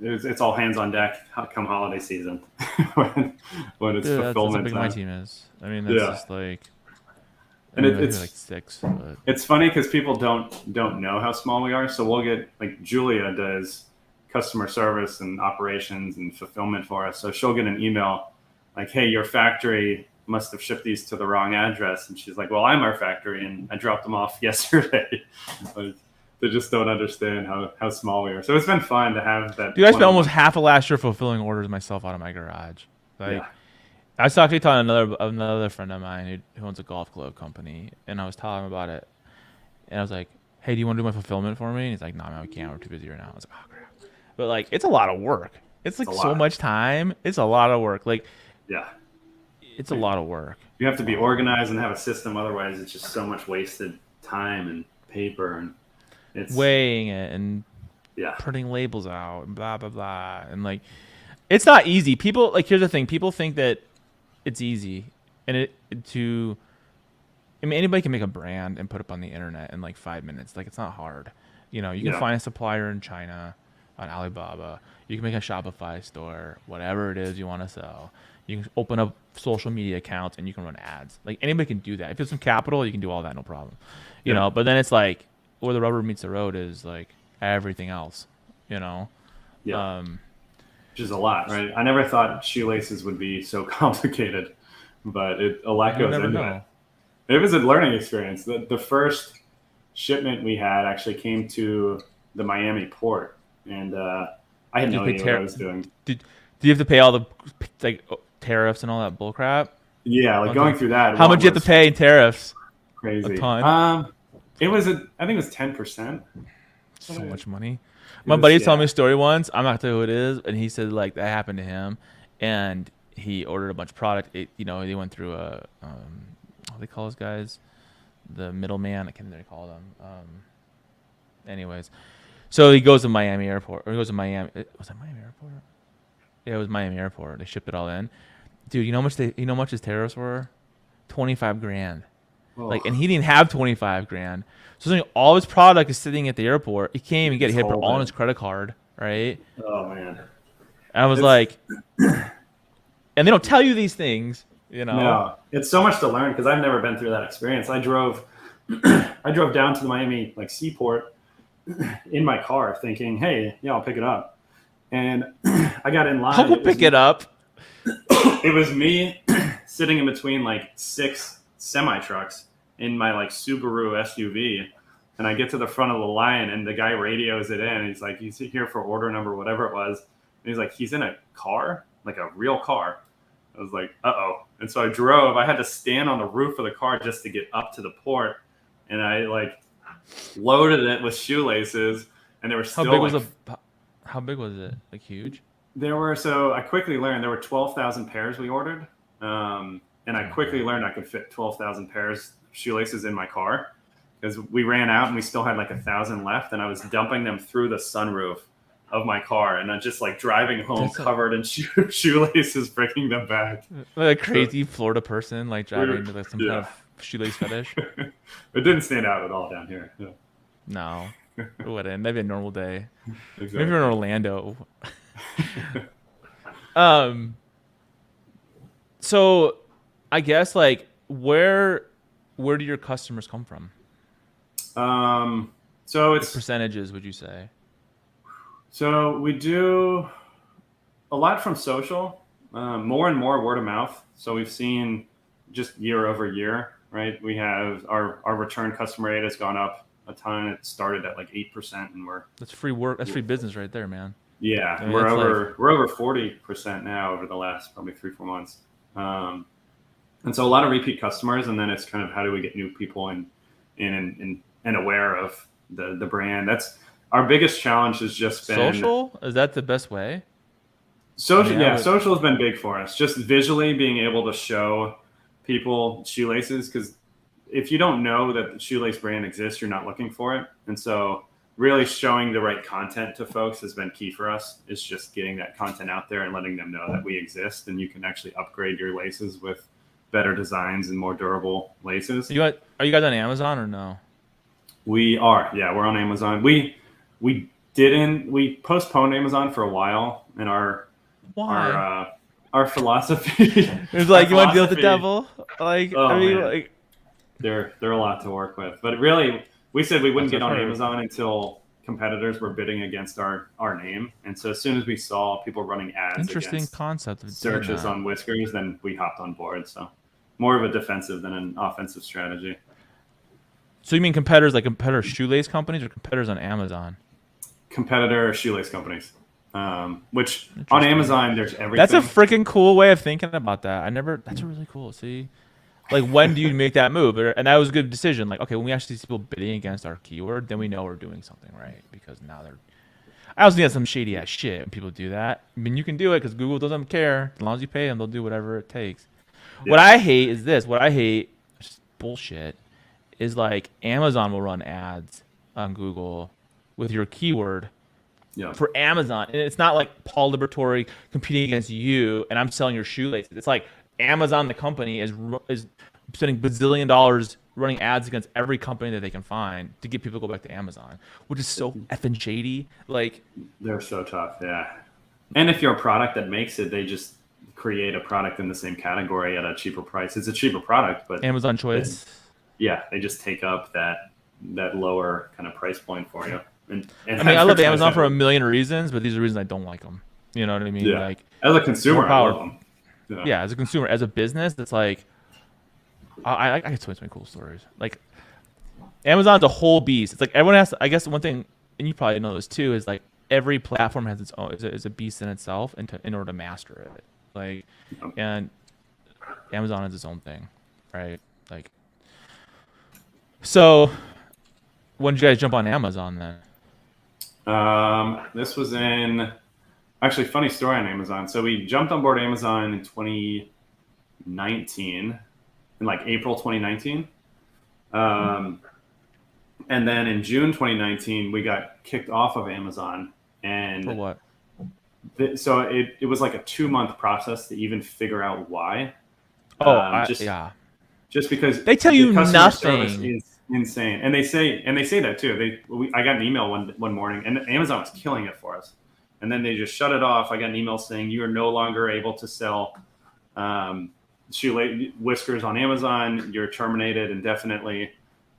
it's all hands on deck come holiday season when it's Dude, that's how fulfillment big my time. team is. I mean, that's Yeah, just like, I and mean, maybe like 6, but it's funny because people don't know how small we are. So we'll get like Julia does customer service and operations and fulfillment for us. So she'll get an email like, "Hey, your factory must have shipped these to the wrong address," and she's like, "Well, I'm our factory, and I dropped them off yesterday." Like, they just don't understand how small we are. So it's been fun to have that. dude, I spent almost One-on-one. half of last year fulfilling orders myself out of my garage. Like, Yeah, I was talking to another friend of mine who owns a golf club company, and I was telling him about it, and I was like, "Hey, do you want to do my fulfillment for me?" And he's like, "No, man, we can't. We're too busy right now." I was like, "Oh crap!" But like, it's a lot of work. It's it's like a so lot. much time. It's a lot of work. Like, Yeah, it's a lot of work. you have to It's a be lot of work. organized and have a system. Otherwise, it's just so much wasted time and paper, and it's Weighing it and yeah, printing labels out and blah blah blah, and like, it's not easy. People like here's the thing. People think that it's easy, and to. I mean, anybody can make a brand and put it up on the internet in like 5 minutes. Like, it's not hard. You can yeah, find a supplier in China on Alibaba. You can make a Shopify store, whatever it is you want to sell. You can open up social media accounts and you can run ads. Like, anybody can do that. If you have some capital, you can do all that, no problem. yeah, But then it's like where the rubber meets the road is like everything else. You know. yeah. Um, Which is a lot, right? I never thought shoelaces would be so complicated, but a lot you goes never into it. know. It was a learning experience. The first shipment we had actually came to the Miami port, and I had Did you no pay idea what I was doing. do you have to pay all the like tariffs and all that bull crap? Yeah, like going through that How much you have to was pay in tariffs? A crazy. ton. It was I think it was 10%. So much money. It My was buddy told me yeah, a story once. I'm not gonna tell you who it is, and he said like that happened to him, and he ordered a bunch of product. They went through what do they call those guys? The middleman. I can't remember what they call them. Anyways, so he goes to Miami Airport, or he goes to Miami. Was it Miami Airport? Yeah, it was Miami Airport. They shipped it all in. Dude, you know how much his tariffs were? 25 grand. Like, and oh, he didn't have 25 grand. So suddenly all his product is sitting at the airport. He can't even get just hit for hold all on it. his credit card, right? Oh man, And I was it's like, and they don't tell you these things, you know? no, it's so much to learn because I've never been through that experience. I drove, I drove down to the Miami like seaport in my car, thinking, "Hey, yeah, I'll pick it up." And I got in I'll line. go pick it up. It was me sitting in between like 6 semi trucks in my like Subaru SUV, and I get to the front of the line, and the guy radios it in. And he's like, "He's here for order number whatever it was." And he's like, "He's in a car, like a real car." I was like, "Uh oh!" And so I drove. I had to stand on the roof of the car just to get up to the port, and I like loaded it with shoelaces, and there were How still big was like how big was it? Like huge? there were so I quickly learned there were 12,000 pairs we ordered, and I Oh my quickly god. learned I could fit 12,000 pairs of shoelaces in my car because we ran out and we still had like 1,000 left, and I was dumping them through the sunroof of my car, and I'm just like driving home covered in shoelaces, bringing them back. Like a crazy Florida person, like driving to like some kind of shoelace fetish. It didn't stand out at all down here. Yeah. No, it wouldn't. That'd be a normal day. Exactly. Maybe you're in Orlando. So I guess like where do your customers come from? So What it's percentages would you say? so we do a lot from social, more and more word of mouth. So we've seen just year over year, right? We have our return customer rate has gone up a ton. It started at like 8%, and That's free work. That's free business right there, man. yeah, I mean, we're that's over 40% now over the last probably 3-4 months. And so a lot of repeat customers, and then it's kind of how do we get new people in and aware of the brand. That's our biggest challenge has just been social. Is that the best way? social. I mean, I Yeah, would- social has been big for us. Just visually being able to show people shoelaces, because if you don't know that the shoelace brand exists, you're not looking for it. And so really showing the right content to folks has been key for us. Is just getting that content out there and letting them know that we exist, and you can actually upgrade your laces with better designs and more durable laces. Are you guys on Amazon or no? We are, yeah, we're on Amazon. We postponed Amazon for a while, and Why? our philosophy. It's like our you want to deal with the philosophy- devil. Like Oh, I mean, man. like They're a lot to work with, but really, we said we wouldn't That's get what on I've heard. Amazon until competitors were bidding against our name. And so as soon as we saw people running ads interesting against concept of doing searches that. on Whiskers, then we hopped on board. So more of a defensive than an offensive strategy. So you mean competitors like competitor shoelace companies or competitors on Amazon? Competitor shoelace companies, which on Interesting. Amazon there's everything. That's a freaking cool way of thinking about that. That's really cool. See, like when do you make that move? And that was a good decision. Like, okay, when we actually see people bidding against our keyword, then we know we're doing something right because now they're. I was thinking some shady ass shit when people do that. I mean, you can do it because Google doesn't care. As long as you pay them, they'll do whatever it takes. Yeah. What I hate is this. What I hate, which is bullshit, is like Amazon will run ads on Google with your keyword Yeah. for Amazon. And it's not like Paul Liberatory competing against you and I'm selling your shoelaces. It's like Amazon, the company, is spending bazillion dollars running ads against every company that they can find to get people to go back to Amazon, which is so effing shady. Like, They're so tough, yeah. And if you're a product that makes it, they just create a product in the same category at a cheaper price. It's a cheaper product, but Amazon choice. yeah, they just take up that lower kind of price point for you. And I mean, I love Amazon for a million reasons, but these are reasons I don't like them. You know what I mean? Yeah. Like, as a consumer, more I power. love them. yeah, as a consumer, as a business, it's like I get so many cool stories. Like Amazon's a whole beast. It's like everyone has. I guess one thing, and you probably know this too, is like every platform has its own is a beast in itself, in order to master it. Like, and Amazon is its own thing, right? Like, so when did you guys jump on Amazon then? This was actually funny story on Amazon. So we jumped on board Amazon in 2019, in like April 2019. And then in June 2019, we got kicked off of Amazon. And For what? so it was like a 2-month process to even figure out why. Oh, Just because They tell you the customer service nothing. is insane, and they say that too. I got an email one morning, and Amazon was killing it for us, and then they just shut it off. I got an email saying you are no longer able to sell shoelace whiskers on Amazon. You're terminated indefinitely,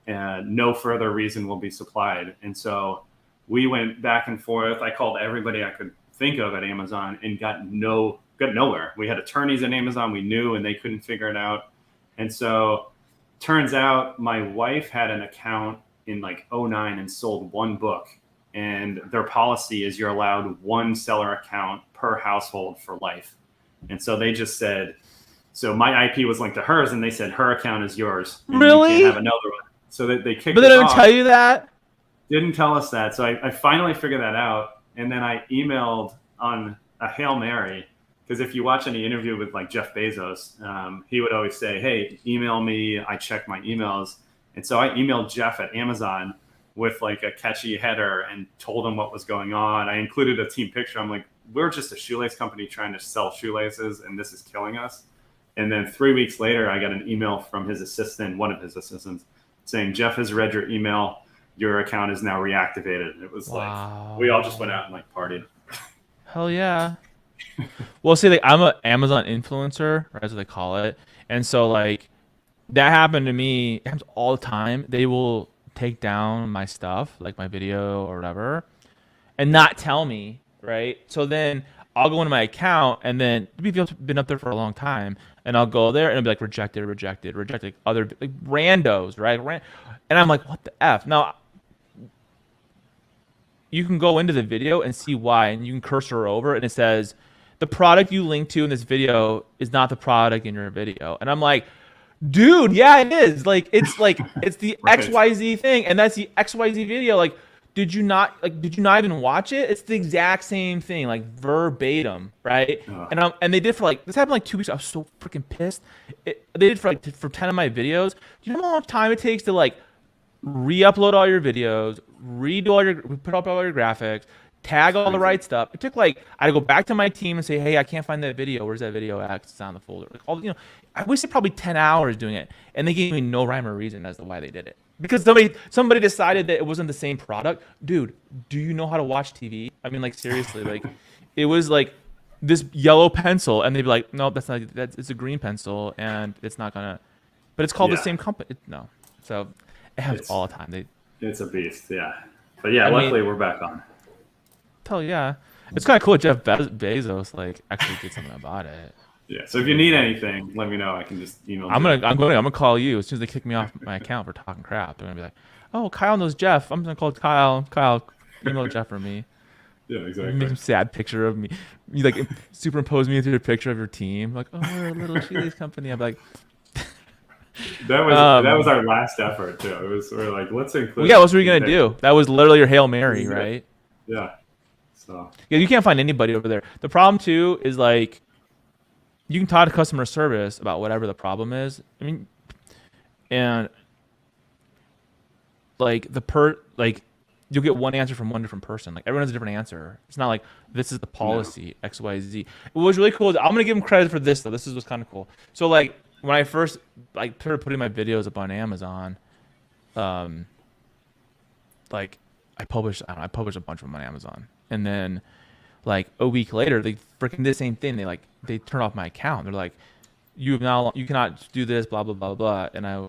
and no further reason will be supplied. And so we went back and forth. I called everybody I could think of at Amazon and got nowhere. We had attorneys at Amazon we knew, and they couldn't figure it out. And so turns out my wife had an account in like 2009 and sold one book. And their policy is you're allowed one seller account per household for life. And so they just said, so my IP was linked to hers, and they said her account is yours. And Really? You can't have another one. So they kicked But they us don't off. tell you that. Didn't tell us that. So I finally figured that out. And then I emailed on a Hail Mary, because if you watch any interview with like Jeff Bezos, he would always say, hey, email me. I check my emails. And so I emailed Jeff at Amazon with like a catchy header and told them what was going on. I included a team picture. I'm like, we're just a shoelace company trying to sell shoelaces, and this is killing us. And then 3 weeks later, I got an email from his assistant, one of his assistants, saying, Jeff has read your email. Your account is now reactivated. And it was like, we all just went out and like partied. Hell yeah. Well, see, like I'm an Amazon influencer, right, as they call it. And so like that happened to me. It happens all the time. They will take down my stuff, like my video or whatever, and not tell me, right? So then I'll go into my account, and then people have been up there for a long time, and I'll go there and it'll be like rejected, other like randos, right? And I'm like, what the F? Now, you can go into the video and see why, and you can cursor over, and it says, the product you link to in this video is not the product in your video. And I'm like, dude, yeah, it is. Like, it's the Right. XYZ thing, and that's the XYZ video. Like, did you not even watch it? It's the exact same thing, like verbatim, right? And they did for like, this happened like 2 weeks. I was so freaking pissed. They did for 10 of my videos. Do you know how much time it takes to like re-upload all your videos, put up all your graphics, tag all the right stuff? It took like, I had to go back to my team and say, hey, I can't find that video. Where's that video at? It's on the folder. Like I wasted probably 10 hours doing it, and they gave me no rhyme or reason as to why they did it. Because somebody decided that it wasn't the same product. Dude, do you know how to watch TV? I mean, like, seriously, like, it was like this yellow pencil, and they'd be like, no, it's a green pencil, and it's not gonna, but it's called the same company. No. So it happens all the time. It's a beast, yeah. But yeah, luckily we're back on. Hell yeah. It's kind of cool Jeff Bezos like actually did something about it. Yeah. So if you need anything, let me know. I can just email. I'm gonna call you as soon as they kick me off my account for talking crap. They're gonna be like, "Oh, Kyle knows Jeff. I'm gonna call Kyle. Kyle, email Jeff for me." Yeah, exactly. Make a sad picture of me. You like superimpose me into a picture of your team. Like, oh, we're a little shoelace company. I'm like, that was our last effort too. We're like, let's include. Well, yeah, what were you gonna do? That was literally your Hail Mary, right? Yeah. So. Yeah, you can't find anybody over there. The problem too is like, you can talk to customer service about whatever the problem is. I mean, and like you'll get one answer from one different person. Like everyone has a different answer. It's not like this is the policy XYZ. What was really cool is I'm gonna give them credit for this though. This is what's kind of cool. So like when I first like started putting my videos up on Amazon, like I published a bunch of them on Amazon, and then like a week later they freaking did the same thing. They turned off my account. They're like, you cannot do this, blah blah blah blah. And I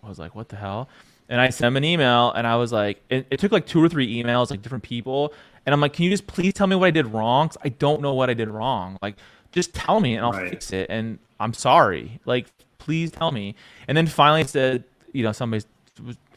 was like, what the hell? And I sent them an email, and I was like, it took like 2 or 3 emails, like different people, and I'm like, can you just please tell me what I did wrong? 'Cause I don't know what I did wrong. Like, just tell me and I'll fix it. And I'm sorry. Like, please tell me. And then finally said, somebody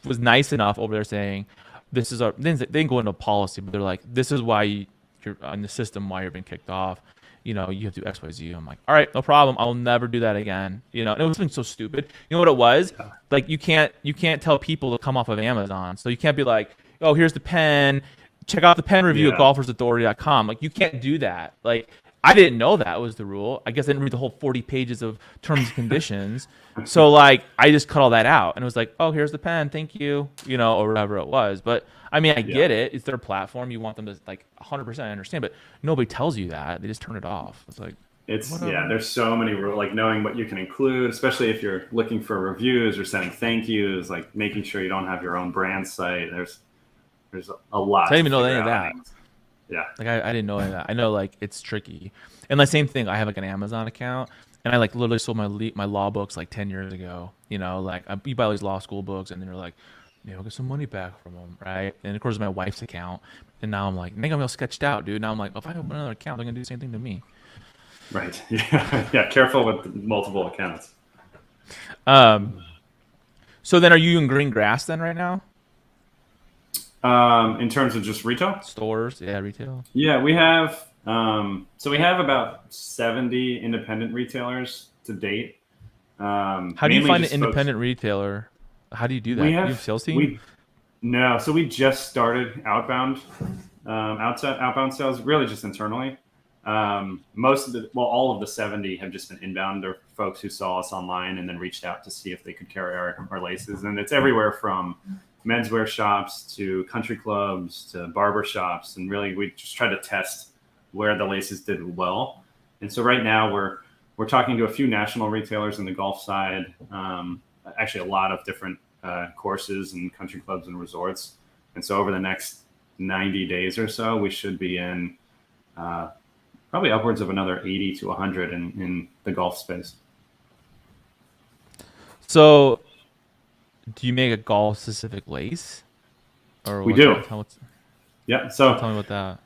was nice enough over there saying, this is our. They didn't go into a policy, but they're like, this is why you're on the system, why you're being kicked off. You have to do X, Y, Z. I'm like, all right, no problem. I'll never do that again. And it was something so stupid. You know what it was? Yeah. Like you can't tell people to come off of Amazon. So you can't be like, oh, here's the pen. Check out the pen review at golfersauthority.com. Like you can't do that. Like I didn't know that was the rule. I guess I didn't read the whole 40 pages of terms and conditions. So like I just cut all that out and it was like, oh, here's the pen. Thank you. Or whatever it was. But I mean, I get it. It's their platform. You want them to like 100% understand, but nobody tells you that. They just turn it off. It's like, there's so many rules, like knowing what you can include, especially if you're looking for reviews or sending thank yous, like making sure you don't have your own brand site. There's a lot. So I didn't even know any of that. Yeah. Like I didn't know any of that. I know like it's tricky. And the same thing, I have like an Amazon account and I like literally sold my law books like 10 years ago. Like you buy all these law school books and then you're like, I'll get some money back from them, right? And of course, my wife's account. And now I'm like, I think I'm all sketched out, dude. Now I'm like, if I open another account, they're going to do the same thing to me. Right. Yeah. Yeah. Careful with multiple accounts. So then are you in green grass then right now? In terms of just retail? Stores. Yeah, retail. Yeah, we have. We have about 70 independent retailers to date. How do you find an independent retailer? How do you do that? Do you have sales team? No. So we just started outbound sales, really just internally. All of the 70 have just been inbound. They're folks who saw us online and then reached out to see if they could carry our laces. And it's everywhere from, menswear shops to country clubs to barber shops, and really we just try to test where the laces did well. And so right now we're talking to a few national retailers in the golf side, actually a lot of different courses and country clubs and resorts. And so over the next 90 days or so, we should be in probably upwards of another 80 to 100 in the golf space. So, do you make a golf specific lace? Or we do. Yeah. So tell me about that.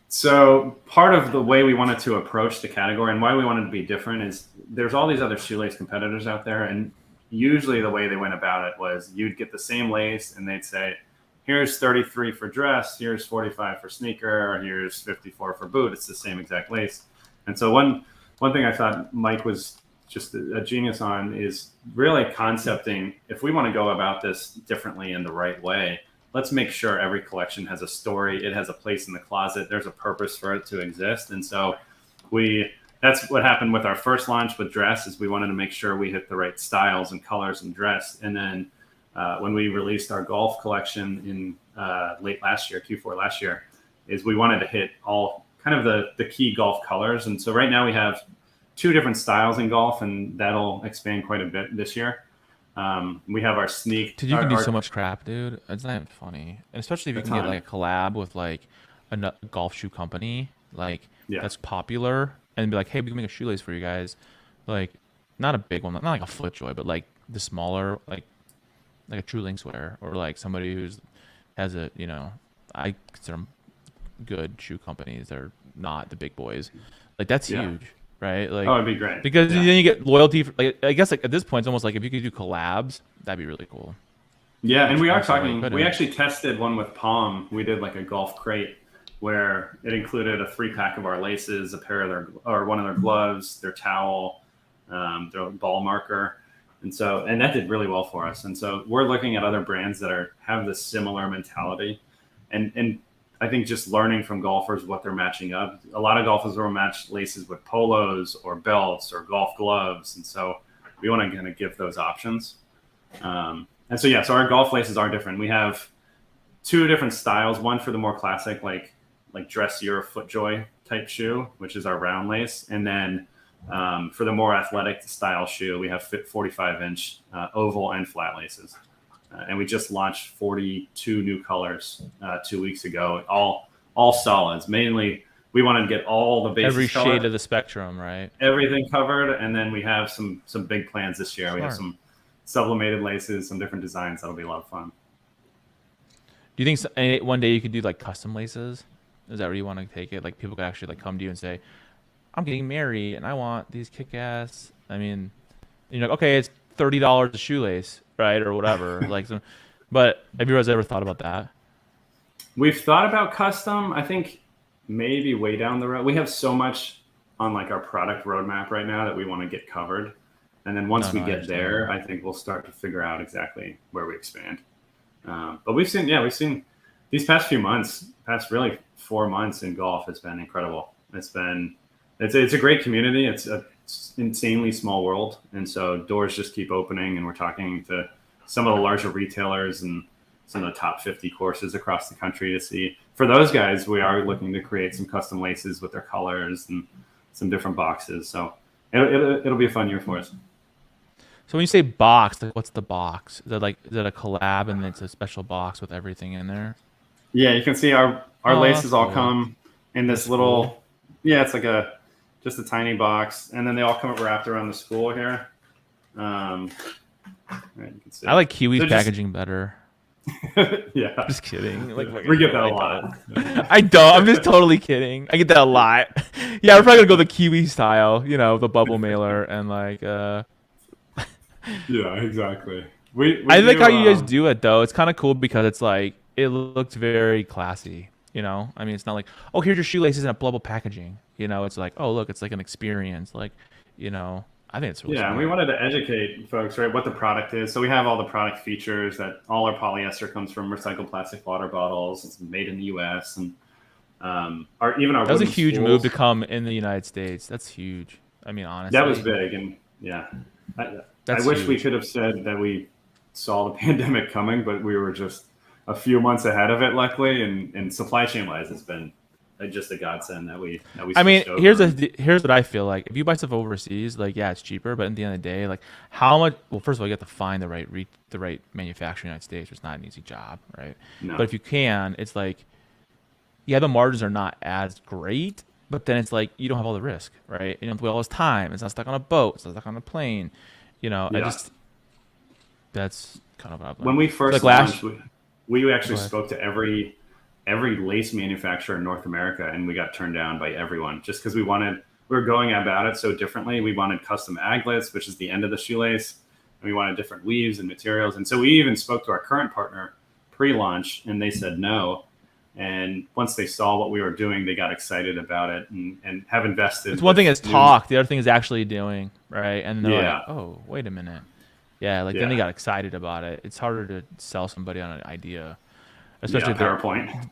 So part of the way we wanted to approach the category and why we wanted to be different is there's all these other shoelace competitors out there. And usually the way they went about it was you'd get the same lace and they'd say, here's 33 for dress, here's 45 for sneaker, or here's 54 for boot. It's the same exact lace. And so one thing I thought Mike was just a genius on is really concepting, if we want to go about this differently in the right way, let's make sure every collection has a story. It has a place in the closet. There's a purpose for it to exist. And so that's what happened with our first launch with dress is we wanted to make sure we hit the right styles and colors and dress. And then when we released our golf collection in late last year, Q4 last year, is we wanted to hit all kind of the key golf colors. And so right now we have 2 different styles in golf, and that'll expand quite a bit this year. We have our sneak. Dude, you can do so much crap, dude. It's not even funny, and especially if you can get like a collab with like a golf shoe company, like that's popular, and be like, hey, we can make a shoelace for you guys, like not a big one, not like a FootJoy, but like the smaller, like a True Linkswear, or like somebody who's has a, you know, I consider them good shoe companies. They're not the big boys. Like that's huge. Right? Like, it'd be great. Because then you get loyalty. Like, I guess like at this point, it's almost like if you could do collabs, that'd be really cool. Yeah, and we are talking. We actually tested one with Palm. We did like a golf crate where it included a 3-pack of our laces, a pair of one of their gloves, their towel, their ball marker, and that did really well for us. And so we're looking at other brands that have this similar mentality, and I think just learning from golfers what they're matching up. A lot of golfers will match laces with polos or belts or golf gloves. And so we want to kind of give those options. So our golf laces are different. We have 2 different styles, one for the more classic, like dressier FootJoy type shoe, which is our round lace. And then for the more athletic style shoe, we have 45-inch oval and flat laces. And we just launched 42 new colors 2 weeks ago, all solids. Mainly, we wanted to get all the basic every shade of the spectrum, right? Everything covered, and then we have some big plans this year. We have some sublimated laces, some different designs. That'll be a lot of fun. Do you think one day you could do like custom laces? Is that where you want to take it? Like people could actually like come to you and say, "I'm getting married, and I want these kick-ass." I mean, and you're like, okay, it's $30 a shoelace, right, or whatever. But have you guys ever thought about that? We've thought about custom. I think maybe way down the road. We have so much on like our product roadmap right now that we want to get covered, and then once we get there, I think we'll start to figure out exactly where we expand. But we've seen these past few months, past really 4 months in golf, has been incredible. It's a great community. It's an insanely small world, and so doors just keep opening, and we're talking to some of the larger retailers and some of the top 50 courses across the country to see. For those guys, we are looking to create some custom laces with their colors and some different boxes. So it'll be a fun year for us. So when you say box, like what's the box? Is that a collab and it's a special box with everything in there? Yeah, you can see our laces all come in this little. Yeah, it's like just a tiny box, and then they all come wrapped around the spool here. Right, you can see. I like Kiwi's packaging better. Yeah, just kidding. Like we get that a lot. I don't. I'm just totally kidding. I get that a lot. Yeah, we're probably gonna go the Kiwi style. You know, the bubble mailer and like. Yeah, exactly. I like how you guys do it though. It's kind of cool because it's like it looks very classy. You know, I mean, it's not like, oh, here's your shoelaces in a bubble packaging. You know, it's like, oh, look, it's like an experience. Like, you know, I think it's really smart. And we wanted to educate folks, right, what the product is. So we have all the product features that all our polyester comes from recycled plastic water bottles. It's made in the U.S. and our that was a huge move to come in the United States. That's huge. I mean, honestly, that was big, and I wish we could have said that we saw the pandemic coming, but we were just a few months ahead of it, luckily, and supply chain wise, it's been just a godsend that we I mean, switched over. here's what I feel like. If you buy stuff overseas, like yeah, it's cheaper, but at the end of the day, like how much? Well, first of all, you have to find the right manufacturer in the United States. It's not an easy job, right? But No, if you can, it's like yeah, the margins are not as great, but then it's like you don't have all the risk, right? You don't have to wait all this time. It's not stuck on a boat. It's not stuck on a plane. I yeah. just that's kind of what I've When learned. we So like first last, launched, we go actually ahead. spoke to every lace manufacturer in North America, and we got turned down by everyone just because we were going about it so differently. We wanted custom aglets, which is the end of the shoelace, and we wanted different weaves and materials. And so we even spoke to our current partner pre-launch, and they said no. And once they saw what we were doing, they got excited about it and have It's invested one thing with is new. talk, the other thing is actually doing, right? And they're like, Yeah, oh, wait a minute. Yeah, like then they yeah, got excited about it. It's harder to sell somebody on an idea, especially yeah. if they're. PowerPoint.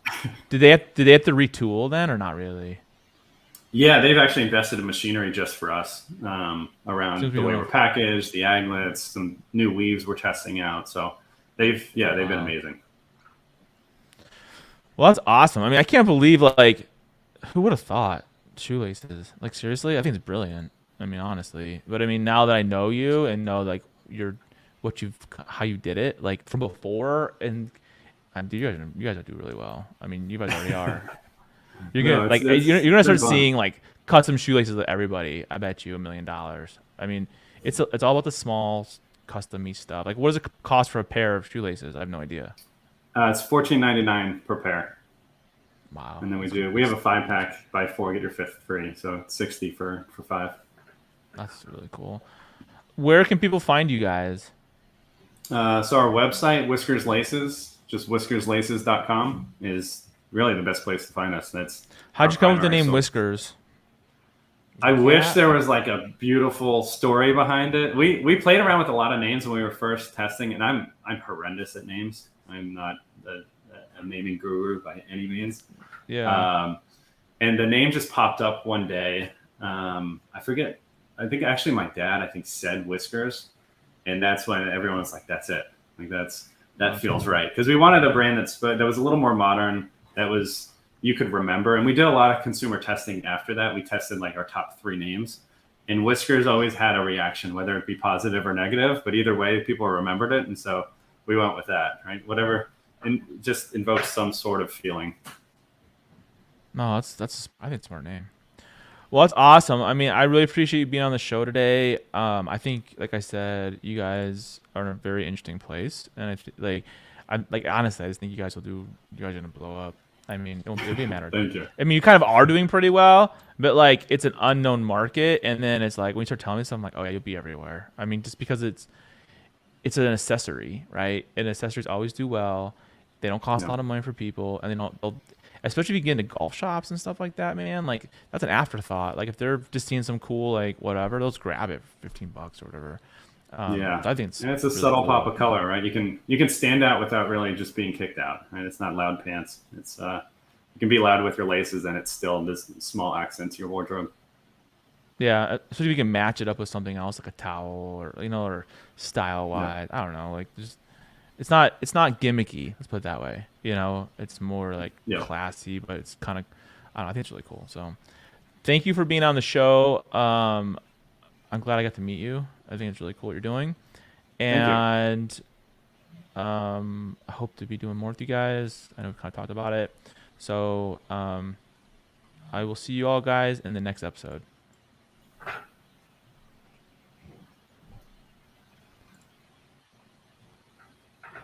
Did they have to retool then or not really? Yeah, they've actually invested in machinery just for us Seems around to the be way doing. we're packaged, the aglets, some new weaves we're testing out. So they've been Wow. amazing. Well, that's awesome. I mean, I can't believe like who would have thought shoelaces? Like seriously, I think it's brilliant. I mean, honestly, but I mean, now that I know you and know like your what you've how you did it, like from before, and you guys do really well. I mean, you guys already are. You're No, gonna it's like you're it's gonna been start fun. seeing like custom shoelaces with everybody. I bet you $1 million. I mean, it's all about the small custom stuff. Like, what does it cost for a pair of shoelaces? I have no idea. It's 14.99 per pair, Wow, and then that's we have a 5 pack, buy four get your fifth free, so it's 60 for five. that's really cool. Where can people find you guys? So our website, Whiskers Laces, just whiskerslaces.com, is really the best place to find us. That's How'd our you come with the primary name source. Whiskers? Is it I a wish cat? there was like a beautiful story behind it. We played around with a lot of names when we were first testing, and I'm horrendous at names. I'm not a naming guru by any means. Yeah. Um, and the name just popped up one day. I forget. I think actually my dad I think said Whiskers, and that's when everyone was like, "That's it. Like that That's feels cool. right." Because we wanted a brand that was a little more modern. That was you could remember, and we did a lot of consumer testing after that. We tested like our top three names, and Whiskers always had a reaction, whether it be positive or negative. But either way, people remembered it, and so we went with that. Right, whatever, and just invokes some sort of feeling. No, that's I think it's a smart name. Well, that's awesome. I mean, I really appreciate you being on the show today. I think, like I said, you guys are in a very interesting place, and I like honestly, I just think you guys will do. You guys are gonna blow up. I mean, it'll be a matter. Thank you. I mean, you kind of are doing pretty well, but like it's an unknown market, and then it's like when you start telling me something, like, oh yeah, you'll be everywhere. I mean, just because it's an accessory, right? And accessories always do well. They don't cost a Yeah. lot of money for people, and they don't. Especially if you get into golf shops and stuff like that, man. Like that's an afterthought. Like if they're just seeing some cool, like whatever, they'll just grab it for $15 or whatever. Yeah, I think it's and it's a really subtle pop cool. of color, right? You can stand out without really just being kicked out, right? It's not loud pants. It's you can be loud with your laces, and it's still this small accent to your wardrobe. Yeah, especially if you can match it up with something else like a towel or or style Yeah, wise. I don't know. Like just it's not gimmicky. Let's put it that way. It's more like yeah. classy, but it's kind of I don't know. I think it's really cool. So thank you for being on the show. I'm glad I got to meet you. I think it's really cool what you're doing, Thank you. and I hope to be doing more with you guys. I know we kind of talked about it, so I will see you all guys in the next episode.